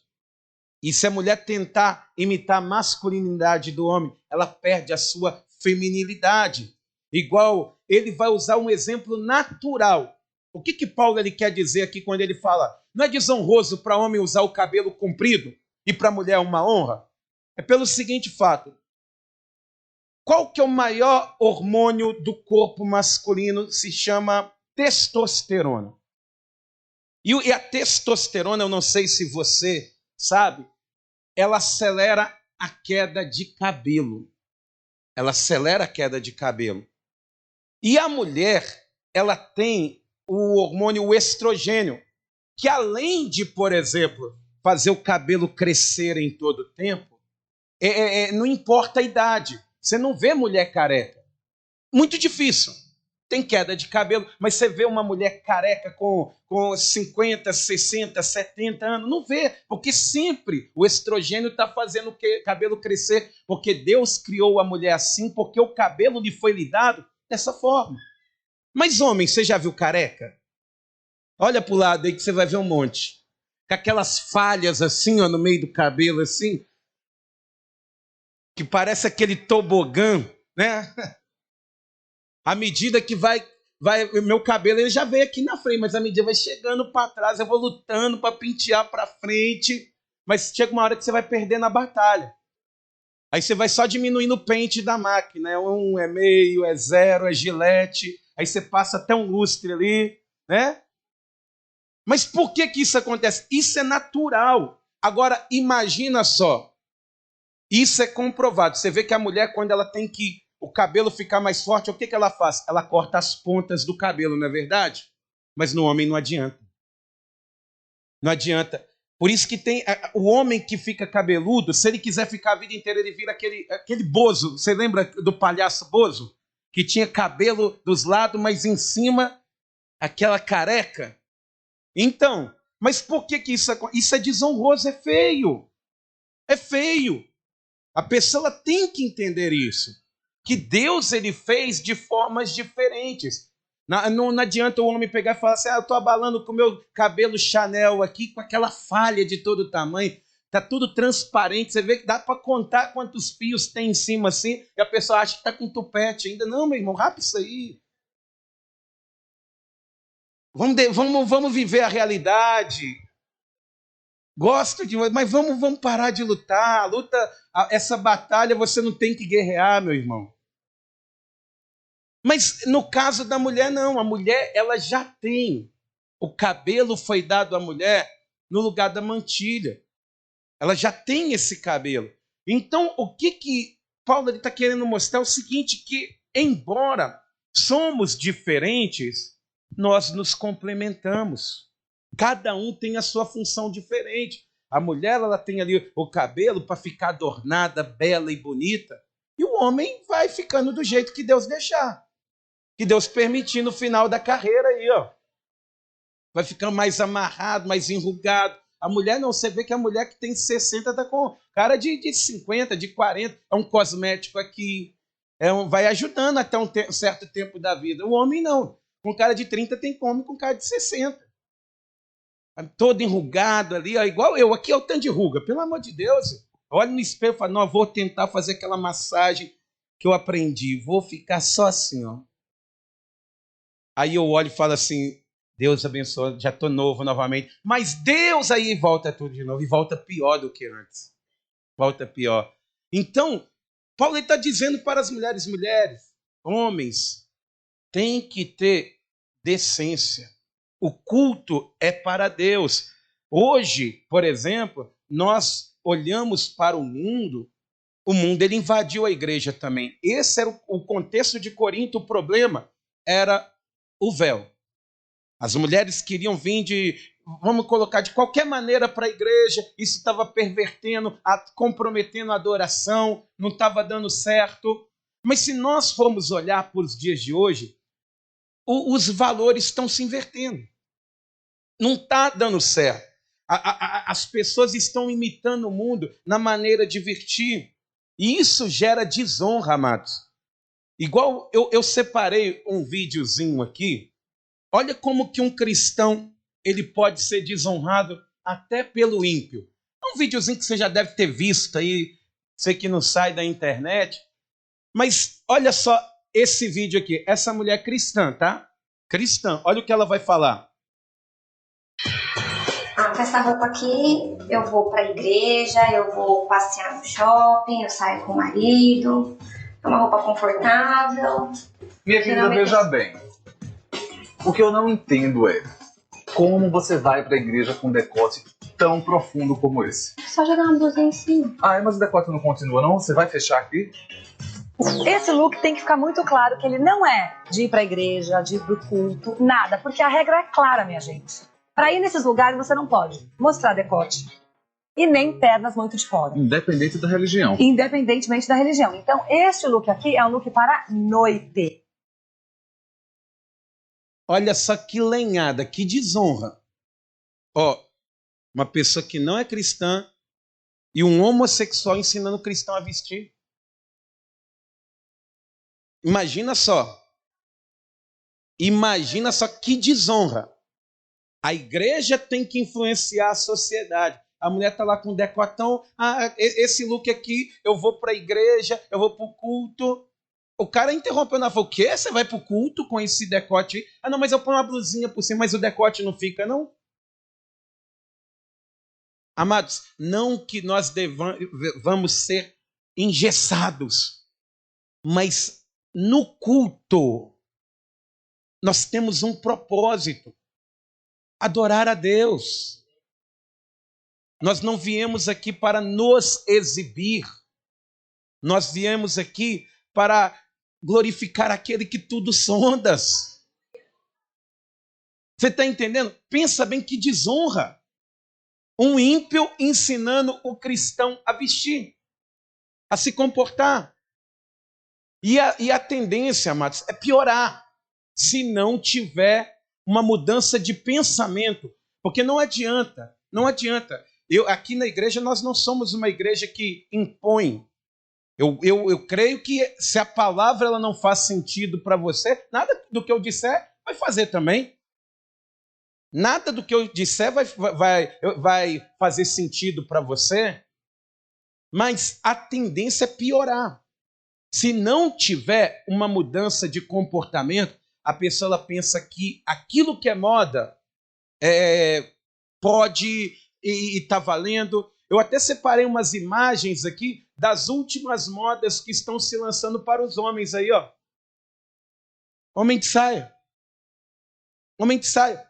E se a mulher tentar imitar a masculinidade do homem, ela perde a sua feminilidade. Igual, ele vai usar um exemplo natural. O que Paulo ele quer dizer aqui quando ele fala, não é desonroso para homem usar o cabelo comprido e para a mulher uma honra? É pelo seguinte fato. Qual que é o maior hormônio do corpo masculino? Se chama testosterona. E a testosterona, eu não sei se você sabe, ela acelera a queda de cabelo. Ela acelera a queda de cabelo. E a mulher, ela tem o hormônio o estrogênio, que além de, por exemplo, fazer o cabelo crescer em todo o tempo, não importa a idade. Você não vê mulher careca. Muito difícil. Tem queda de cabelo, mas você vê uma mulher careca com 50, 60, 70 anos. Não vê, porque sempre o estrogênio está fazendo o cabelo crescer, porque Deus criou a mulher assim, porque o cabelo lhe foi lhe dado dessa forma. Mas homem, você já viu careca? Olha para o lado aí que você vai ver um monte. Com aquelas falhas assim, ó, no meio do cabelo, assim, que parece aquele tobogã, né? À medida que vai meu cabelo, ele já veio aqui na frente, mas à medida vai chegando para trás, eu vou lutando para pentear para frente, mas chega uma hora que você vai perdendo a batalha. Aí você vai só diminuindo o pente da máquina, é 1, é meio, é 0, é gilete, aí você passa até um lustre ali, né? Mas por que isso acontece? Isso é natural. Agora, imagina só, isso é comprovado. Você vê que a mulher, quando ela tem que o cabelo ficar mais forte, o que ela faz? Ela corta as pontas do cabelo, não é verdade? Mas no homem não adianta. Não adianta. Por isso que tem o homem que fica cabeludo, se ele quiser ficar a vida inteira, ele vira aquele bozo. Você lembra do palhaço bozo? Que tinha cabelo dos lados, mas em cima, aquela careca. Então, mas por que isso acontece? Isso é desonroso, é feio. É feio. A pessoa tem que entender isso. Que Deus ele fez de formas diferentes. Não adianta o homem pegar e falar assim, eu estou abalando com o meu cabelo Chanel aqui, com aquela falha de todo tamanho. Está tudo transparente, você vê que dá para contar quantos fios tem em cima assim, e a pessoa acha que está com tupete ainda. Não, meu irmão, rapa isso aí. Vamos viver a realidade. Gosto de, mas vamos parar de lutar. Essa batalha você não tem que guerrear, meu irmão. Mas no caso da mulher, não. A mulher, ela já tem. O cabelo foi dado à mulher no lugar da mantilha. Ela já tem esse cabelo. Então, o que Paulo está querendo mostrar é o seguinte, que embora somos diferentes, nós nos complementamos. Cada um tem a sua função diferente. A mulher, ela tem ali o cabelo para ficar adornada, bela e bonita. E o homem vai ficando do jeito que Deus deixar. Que Deus permitir no final da carreira aí, ó. Vai ficando mais amarrado, mais enrugado. A mulher não, você vê que a mulher que tem 60 está com cara de 50, de 40. É um cosmético aqui. Vai ajudando até um certo tempo da vida. O homem não. Com cara de 30 tem homem com cara de 60. Todo enrugado ali, ó, igual eu. Aqui é o tanto de ruga. Pelo amor de Deus. Olha no espelho e fala, não, vou tentar fazer aquela massagem que eu aprendi. Vou ficar só assim, ó. Aí eu olho e falo assim, Deus abençoe, já estou novo novamente. Mas Deus aí volta tudo de novo e volta pior do que antes. Volta pior. Então, Paulo está dizendo para as mulheres, homens, tem que ter decência. O culto é para Deus. Hoje, por exemplo, nós olhamos para o mundo ele invadiu a igreja também. Esse era o contexto de Corinto, o problema era o véu. As mulheres queriam vir vamos colocar de qualquer maneira para a igreja, isso estava pervertendo, comprometendo a adoração, não estava dando certo. Mas se nós formos olhar para os dias de hoje, os valores estão se invertendo. Não está dando certo. As pessoas estão imitando o mundo na maneira de vestir. E isso gera desonra, amados. Igual eu separei um videozinho aqui. Olha como que um cristão ele pode ser desonrado até pelo ímpio. É um videozinho que você já deve ter visto aí, você que não sai da internet. Mas olha só esse vídeo aqui. Essa mulher cristã, tá? Cristã. Olha o que ela vai falar. com essa roupa aqui, eu vou pra igreja, eu vou passear no shopping, eu saio com o marido, é uma roupa confortável. Minha querida, veja bem. O que eu não entendo é como você vai pra igreja com um decote tão profundo como esse. Só jogar uma blusinha em cima. Ah, mas o decote não continua não? Você vai fechar aqui? Esse look tem que ficar muito claro que ele não é de ir pra igreja, de ir pro culto, nada. Porque a regra é clara, minha gente. Pra ir nesses lugares você não pode mostrar decote e nem pernas muito de fora. Independente da religião. Independentemente da religião. Então, este look aqui é um look para noite. Olha só que lenhada, que desonra. Ó, uma pessoa que não é cristã e um homossexual ensinando o cristão a vestir. Imagina só. Imagina só que desonra. A igreja tem que influenciar a sociedade. A mulher está lá com o decotão. Ah, esse look aqui, eu vou para a igreja, eu vou para o culto. O cara interrompeu na fala, o quê? Você vai para o culto com esse decote aí? Ah, não, mas eu ponho uma blusinha por cima, mas o decote não fica, não? Amados, não que nós vamos ser engessados, mas no culto nós temos um propósito: adorar a Deus. Nós não viemos aqui para nos exibir, nós viemos aqui para glorificar aquele que tudo sondas. Você está entendendo? Pensa bem que desonra. Um ímpio ensinando o cristão a vestir, a se comportar. E a tendência, amados, é piorar se não tiver uma mudança de pensamento. Porque não adianta. Aqui na igreja nós não somos uma igreja que impõe. Eu creio que se a palavra ela não faz sentido para você, nada do que eu disser vai fazer também. Nada do que eu disser vai fazer sentido para você, mas a tendência é piorar. Se não tiver uma mudança de comportamento, a pessoa ela pensa que aquilo que é moda pode e está valendo. Eu até separei umas imagens aqui das últimas modas que estão se lançando para os homens aí, ó. Homem de saia. Homem de saia.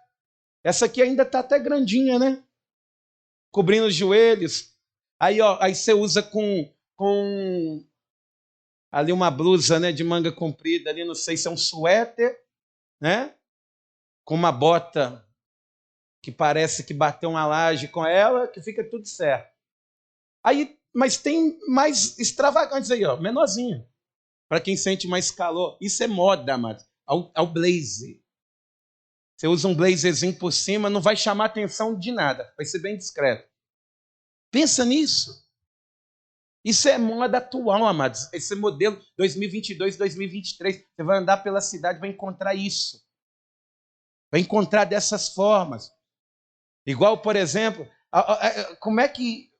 Essa aqui ainda está até grandinha, né? Cobrindo os joelhos. Aí, ó, aí você usa com ali uma blusa, né, de manga comprida, ali não sei se é um suéter, né? Com uma bota que parece que bateu uma laje com ela, que fica tudo certo. Aí, mas tem mais extravagantes aí, ó, menorzinha. Para quem sente mais calor. Isso é moda, mano. Ao blazer. Você usa um blazerzinho por cima, não vai chamar atenção de nada. Vai ser bem discreto. Pensa nisso. Isso é moda atual, amados. Esse modelo 2022, 2023. Você vai andar pela cidade e vai encontrar isso. Vai encontrar dessas formas. Igual, por exemplo, como é que...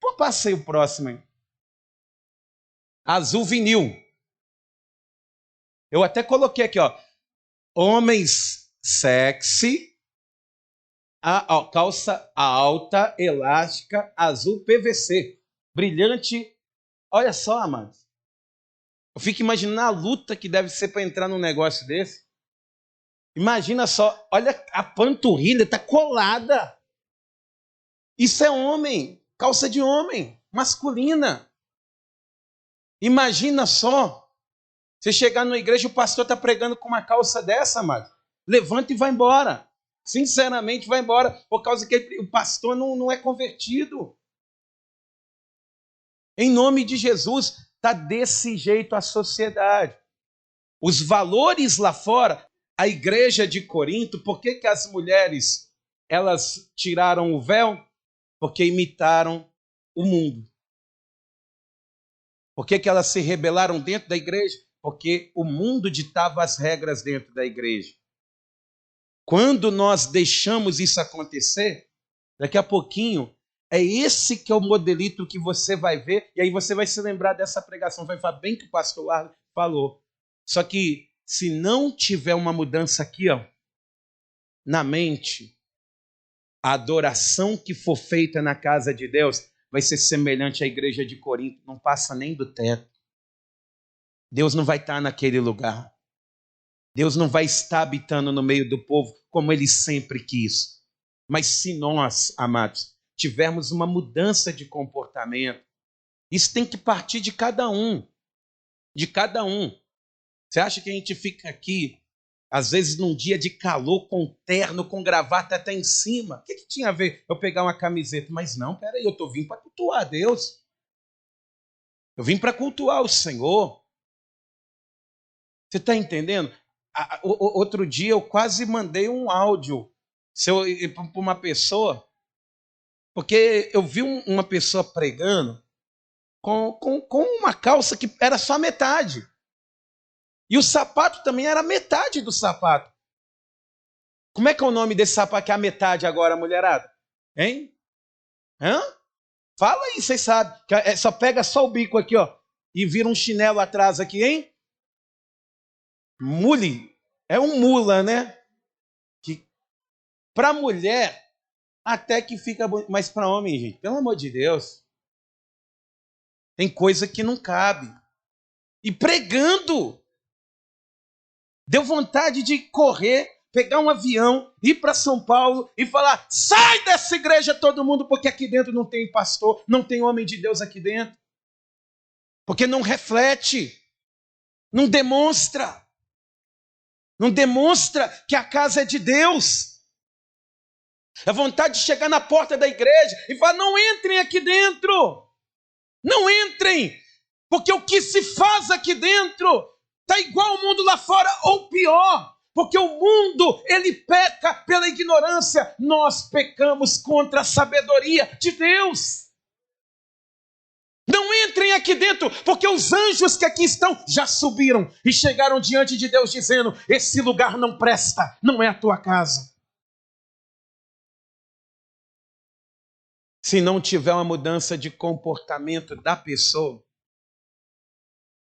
Pô, passei o próximo aí. Azul vinil. Eu até coloquei aqui, ó. Homens sexy, calça alta, elástica, azul PVC. Brilhante. Olha só, amados. Eu fico imaginando a luta que deve ser para entrar num negócio desse. Imagina só, olha a panturrilha, está colada. Isso é homem, calça de homem, masculina. Imagina só, você chegar numa igreja e o pastor está pregando com uma calça dessa, amado. Levanta e vai embora. Sinceramente, vai embora, por causa que o pastor não é convertido. Em nome de Jesus, está desse jeito a sociedade. Os valores lá fora, a igreja de Corinto, por que as mulheres elas tiraram o véu? Porque imitaram o mundo. Por que elas se rebelaram dentro da igreja? Porque o mundo ditava as regras dentro da igreja. Quando nós deixamos isso acontecer, daqui a pouquinho, é esse que é o modelito que você vai ver, e aí você vai se lembrar dessa pregação, vai falar bem que o pastor Arlen falou. Só que se não tiver uma mudança aqui, ó, na mente, A adoração que for feita na casa de Deus vai ser semelhante à igreja de Corinto, não passa nem do teto. Deus não vai estar naquele lugar. Deus não vai estar habitando no meio do povo como Ele sempre quis. Mas se nós, amados, tivermos uma mudança de comportamento, isso tem que partir de cada um. De cada um. Você acha que a gente fica aqui, às vezes num dia de calor, com terno, com gravata até em cima? O que tinha a ver eu pegar uma camiseta? Mas não, peraí, eu estou vindo para cultuar a Deus. Eu vim para cultuar o Senhor. Você está entendendo? Outro dia eu quase mandei um áudio para uma pessoa, porque eu vi uma pessoa pregando com uma calça que era só metade. E o sapato também era metade do sapato. Como é que é o nome desse sapato que é a metade agora, mulherada? Hein? Hã? Fala aí, vocês sabem. Só pega só o bico aqui, ó, e vira um chinelo atrás aqui, hein? Mule. É um mula, né? Que para mulher até que fica bonito, mas para homem, gente, pelo amor de Deus, tem coisa que não cabe. E pregando, deu vontade de correr, pegar um avião, ir para São Paulo e falar: sai dessa igreja todo mundo, porque aqui dentro não tem pastor, não tem homem de Deus aqui dentro. Porque não reflete, não demonstra que a casa é de Deus. É vontade de chegar na porta da igreja e falar: não entrem aqui dentro, não entrem, porque o que se faz aqui dentro está igual ao mundo lá fora ou pior, porque o mundo, ele peca pela ignorância, nós pecamos contra a sabedoria de Deus. Não entrem aqui dentro, porque os anjos que aqui estão já subiram e chegaram diante de Deus dizendo: esse lugar não presta, não é a tua casa. Se não tiver uma mudança de comportamento da pessoa,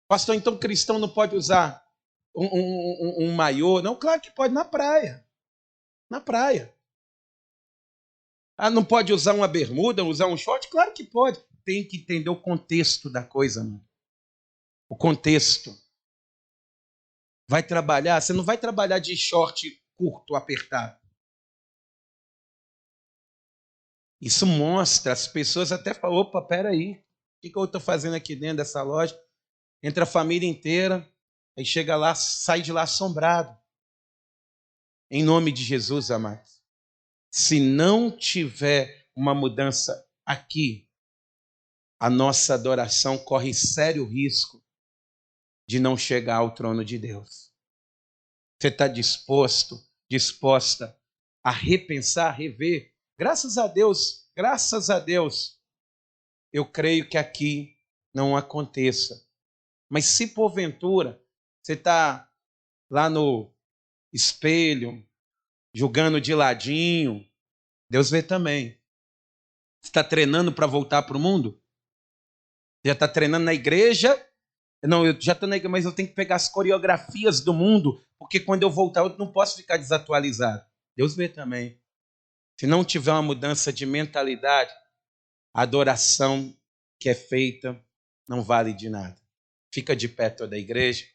pastor, então cristão não pode usar um maiô? Não, claro que pode, na praia. Na praia. Ah, não pode usar uma bermuda, usar um short? Claro que pode. Tem que entender o contexto da coisa, mano. O contexto. Vai trabalhar, você não vai trabalhar de short curto, apertado. Isso mostra, as pessoas até falam: opa, peraí, o que eu estou fazendo aqui dentro dessa loja? Entra a família inteira, aí chega lá, sai de lá assombrado. Em nome de Jesus, amados. Se não tiver uma mudança aqui, a nossa adoração corre sério risco de não chegar ao trono de Deus. Você está disposta a repensar, rever? Graças a Deus, eu creio que aqui não aconteça. Mas se porventura você está lá no espelho, julgando de ladinho, Deus vê também. Você está treinando para voltar para o mundo? Já está treinando na igreja? Não, eu já estou na igreja, mas eu tenho que pegar as coreografias do mundo, porque quando eu voltar eu não posso ficar desatualizado. Deus vê também. Se não tiver uma mudança de mentalidade, a adoração que é feita não vale de nada. Fica de pé toda a igreja.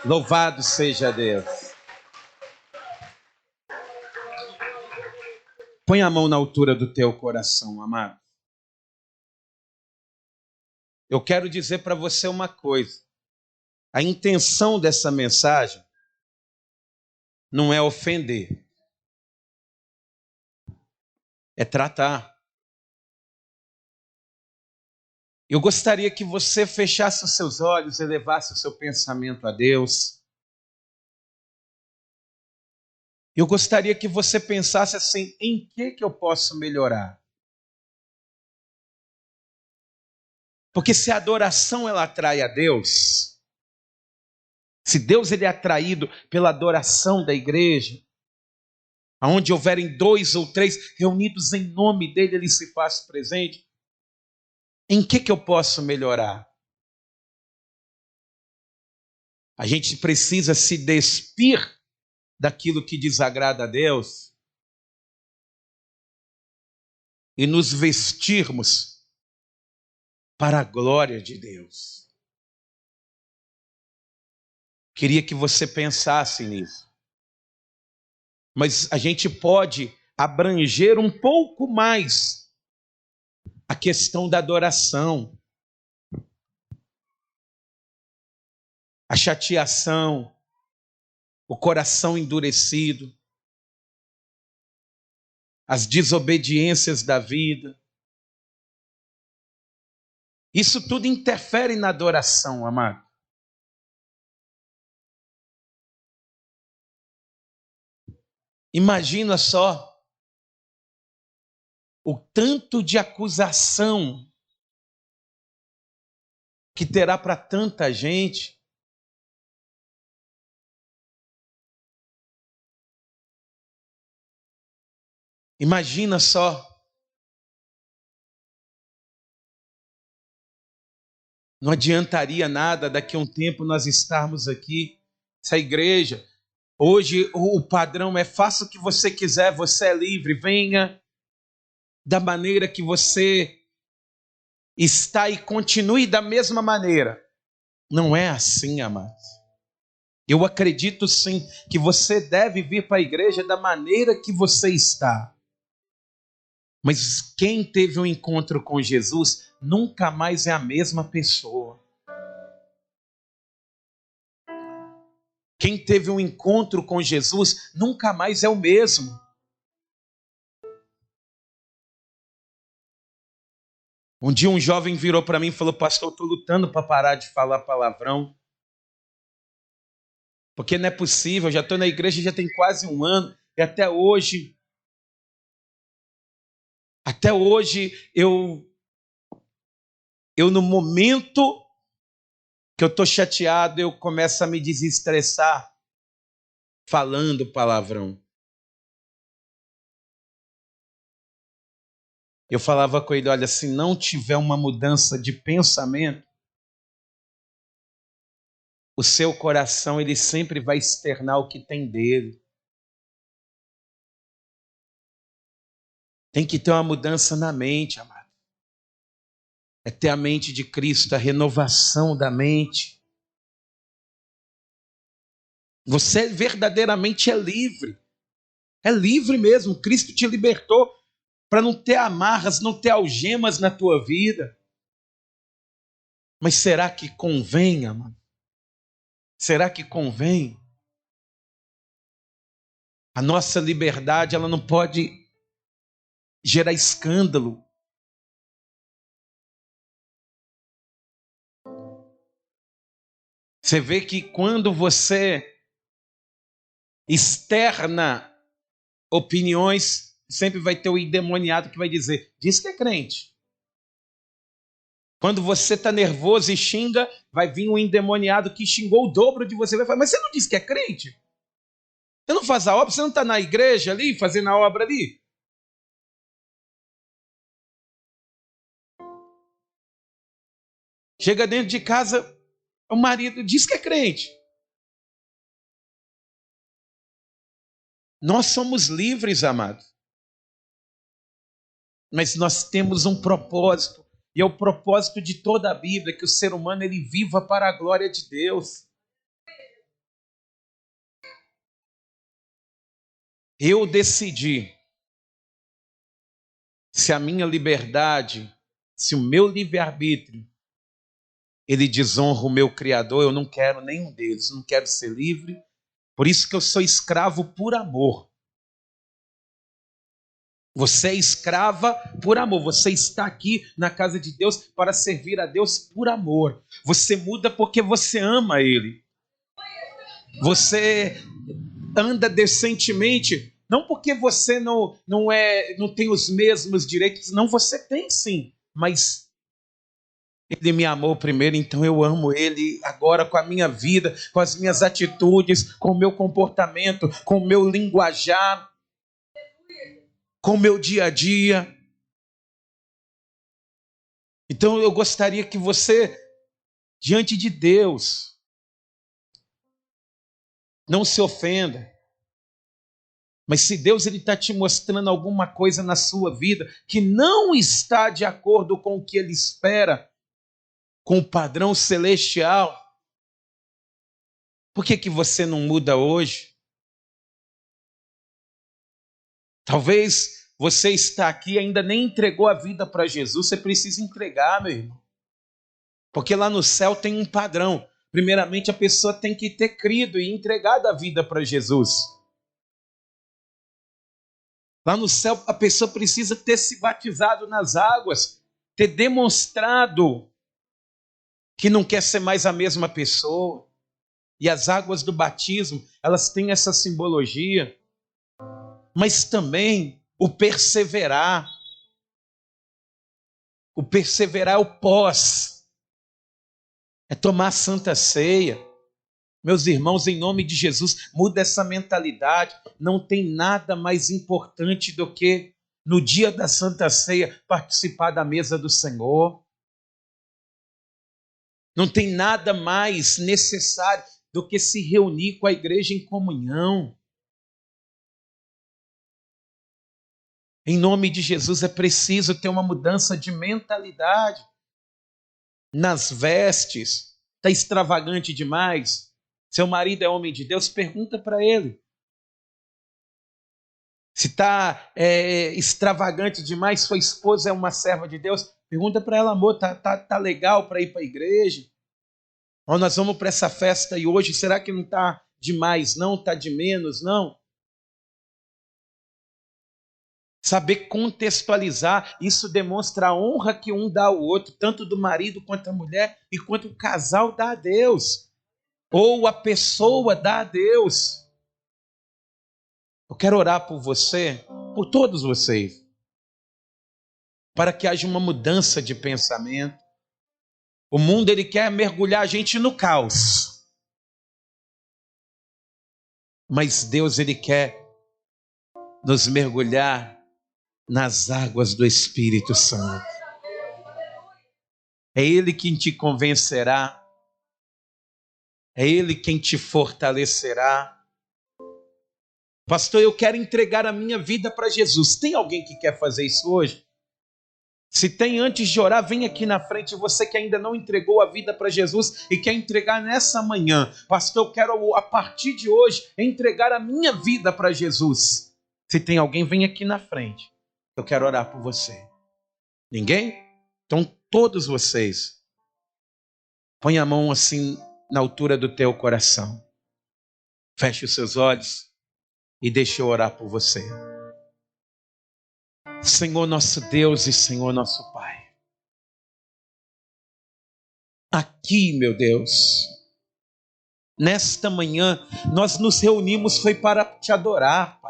Louvado seja Deus. Põe a mão na altura do teu coração, amado. Eu quero dizer para você uma coisa. A intenção dessa mensagem não é ofender, é tratar. Eu gostaria que você fechasse os seus olhos, elevasse o seu pensamento a Deus. Eu gostaria que você pensasse assim: em que eu posso melhorar? Porque se a adoração ela atrai a Deus, se Deus ele é atraído pela adoração da igreja, aonde houverem 2 ou 3 reunidos em nome dele, ele se faz presente. Em que eu posso melhorar? A gente precisa se despir daquilo que desagrada a Deus e nos vestirmos para a glória de Deus. Queria que você pensasse nisso. Mas a gente pode abranger um pouco mais a questão da adoração, a chateação, o coração endurecido, as desobediências da vida. Isso tudo interfere na adoração, amado. Imagina só o tanto de acusação que terá para tanta gente. Imagina só. Não adiantaria nada daqui a um tempo nós estarmos aqui, essa igreja. Hoje o padrão é: faça o que você quiser, você é livre, venha da maneira que você está e continue da mesma maneira. Não é assim, amados. Eu acredito sim que você deve vir para a igreja da maneira que você está. Mas quem teve um encontro com Jesus nunca mais é a mesma pessoa. Quem teve um encontro com Jesus nunca mais é o mesmo. Um dia um jovem virou para mim e falou: pastor, eu estou lutando para parar de falar palavrão. Porque não é possível, eu já estou na igreja já tem quase um ano e até hoje eu no momento que eu estou chateado, eu começo a me desestressar falando palavrão. Eu falava com ele: olha, se não tiver uma mudança de pensamento, o seu coração ele sempre vai externar o que tem dele. Tem que ter uma mudança na mente, amado. É ter a mente de Cristo, a renovação da mente. Você verdadeiramente é livre. É livre mesmo. Cristo te libertou para não ter amarras, não ter algemas na tua vida. Mas será que convém, amado? Será que convém? A nossa liberdade, ela não pode gerar escândalo. Você vê que quando você externa opiniões, sempre vai ter o endemoniado que vai dizer: diz que é crente. Quando você está nervoso e xinga, vai vir um endemoniado que xingou o dobro de você. Vai falar: mas você não diz que é crente? Você não faz a obra? Você não está na igreja ali, fazendo a obra ali? Chega dentro de casa, o marido diz que é crente. Nós somos livres, amados. Mas nós temos um propósito. E é o propósito de toda a Bíblia, que o ser humano ele viva para a glória de Deus. Eu decidi se a minha liberdade, se o meu livre-arbítrio, ele desonra o meu Criador. Eu não quero nenhum deles, não quero ser livre. Por isso que eu sou escravo por amor. Você é escrava por amor. Você está aqui na casa de Deus para servir a Deus por amor. Você muda porque você ama Ele. Você anda decentemente, não porque você não tem os mesmos direitos. Não, você tem sim. Mas Ele me amou primeiro, então eu amo Ele agora com a minha vida, com as minhas atitudes, com o meu comportamento, com o meu linguajar, com o meu dia a dia. Então eu gostaria que você, diante de Deus, Não se ofenda. Mas se Deus está te mostrando alguma coisa na sua vida que não está de acordo com o que Ele espera, com o padrão celestial, por que você não muda hoje? Talvez você está aqui e ainda nem entregou a vida para Jesus. Você precisa entregar, meu irmão. Porque lá no céu tem um padrão. Primeiramente, a pessoa tem que ter crido e entregado a vida para Jesus. Lá no céu, a pessoa precisa ter se batizado nas águas, ter demonstrado que não quer ser mais a mesma pessoa. E as águas do batismo, elas têm essa simbologia. Mas também o perseverar. O perseverar é o pós. É tomar a Santa Ceia. Meus irmãos, em nome de Jesus, muda essa mentalidade. Não tem nada mais importante do que, no dia da Santa Ceia, participar da mesa do Senhor. Não tem nada mais necessário do que se reunir com a igreja em comunhão. Em nome de Jesus, é preciso ter uma mudança de mentalidade. Nas vestes, está extravagante demais? Seu marido é homem de Deus? Pergunta para ele. Se está extravagante demais, sua esposa é uma serva de Deus? Pergunta para ela, amor, tá legal para ir para a igreja? Ou nós vamos para essa festa e hoje, será que não está demais não? Está de menos não? Saber contextualizar, isso demonstra a honra que um dá ao outro, tanto do marido quanto a mulher, e quanto o casal dá a Deus. Ou a pessoa dá a Deus. Eu quero orar por você, por todos vocês, para que haja uma mudança de pensamento. O mundo, ele quer mergulhar a gente no caos. Mas Deus, ele quer nos mergulhar nas águas do Espírito Santo. É Ele quem te convencerá. É Ele quem te fortalecerá. Pastor, eu quero entregar a minha vida para Jesus. Tem alguém que quer fazer isso hoje? Se tem, antes de orar, vem aqui na frente. Você que ainda não entregou a vida para Jesus e quer entregar nessa manhã. Pastor, eu quero, a partir de hoje, entregar a minha vida para Jesus. Se tem alguém, vem aqui na frente. Eu quero orar por você. Ninguém? Então, todos vocês, põe a mão assim na altura do teu coração. Feche os seus olhos e deixe eu orar por você. Senhor nosso Deus e Senhor nosso Pai. Aqui, meu Deus, nesta manhã, nós nos reunimos foi para te adorar, Pai.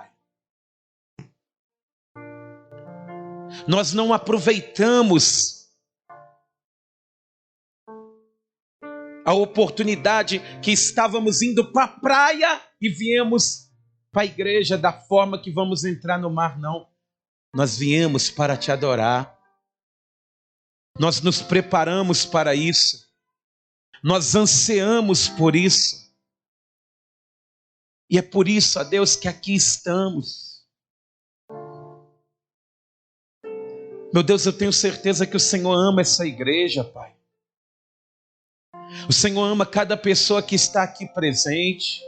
Nós não aproveitamos a oportunidade que estávamos indo para a praia e viemos para a igreja da forma que vamos entrar no mar, não. Nós viemos para te adorar. Nós nos preparamos para isso. Nós ansiamos por isso. E é por isso, ó Deus, que aqui estamos. Meu Deus, eu tenho certeza que o Senhor ama essa igreja, Pai. O Senhor ama cada pessoa que está aqui presente.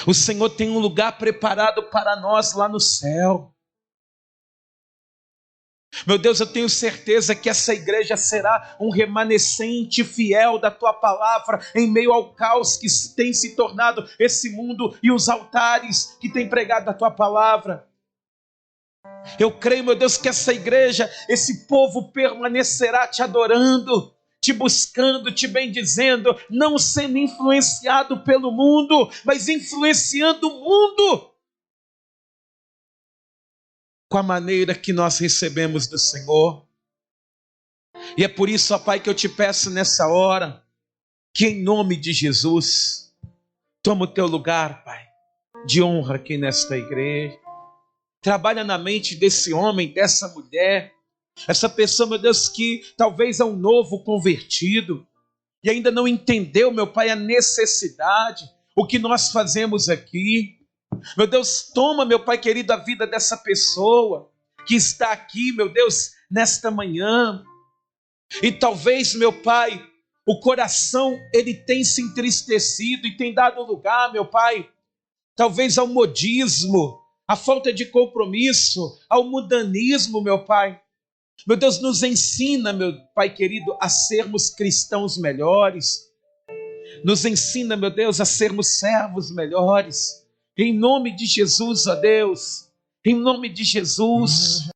O Senhor tem um lugar preparado para nós lá no céu. Meu Deus, eu tenho certeza que essa igreja será um remanescente fiel da Tua palavra em meio ao caos que tem se tornado esse mundo e os altares que tem pregado a Tua palavra. Eu creio, meu Deus, que essa igreja, esse povo permanecerá te adorando, te buscando, te bendizendo, não sendo influenciado pelo mundo, mas influenciando o mundo com a maneira que nós recebemos do Senhor. E é por isso, ó Pai, que eu te peço nessa hora, que em nome de Jesus, toma o teu lugar, Pai, de honra aqui nesta igreja. Trabalha na mente desse homem, dessa mulher, essa pessoa, meu Deus, que talvez é um novo convertido e ainda não entendeu, meu Pai, a necessidade. o que nós fazemos aqui. Meu Deus, toma, meu Pai querido, a vida dessa pessoa que está aqui, meu Deus, nesta manhã. E talvez, meu Pai, o coração, ele tem se entristecido e tem dado lugar, meu Pai, talvez ao modismo, à falta de compromisso, ao mundanismo, meu Pai. Meu Deus, nos ensina, meu Pai querido, a sermos cristãos melhores. Nos ensina, meu Deus, a sermos servos melhores. Em nome de Jesus, ó Deus. Em nome de Jesus.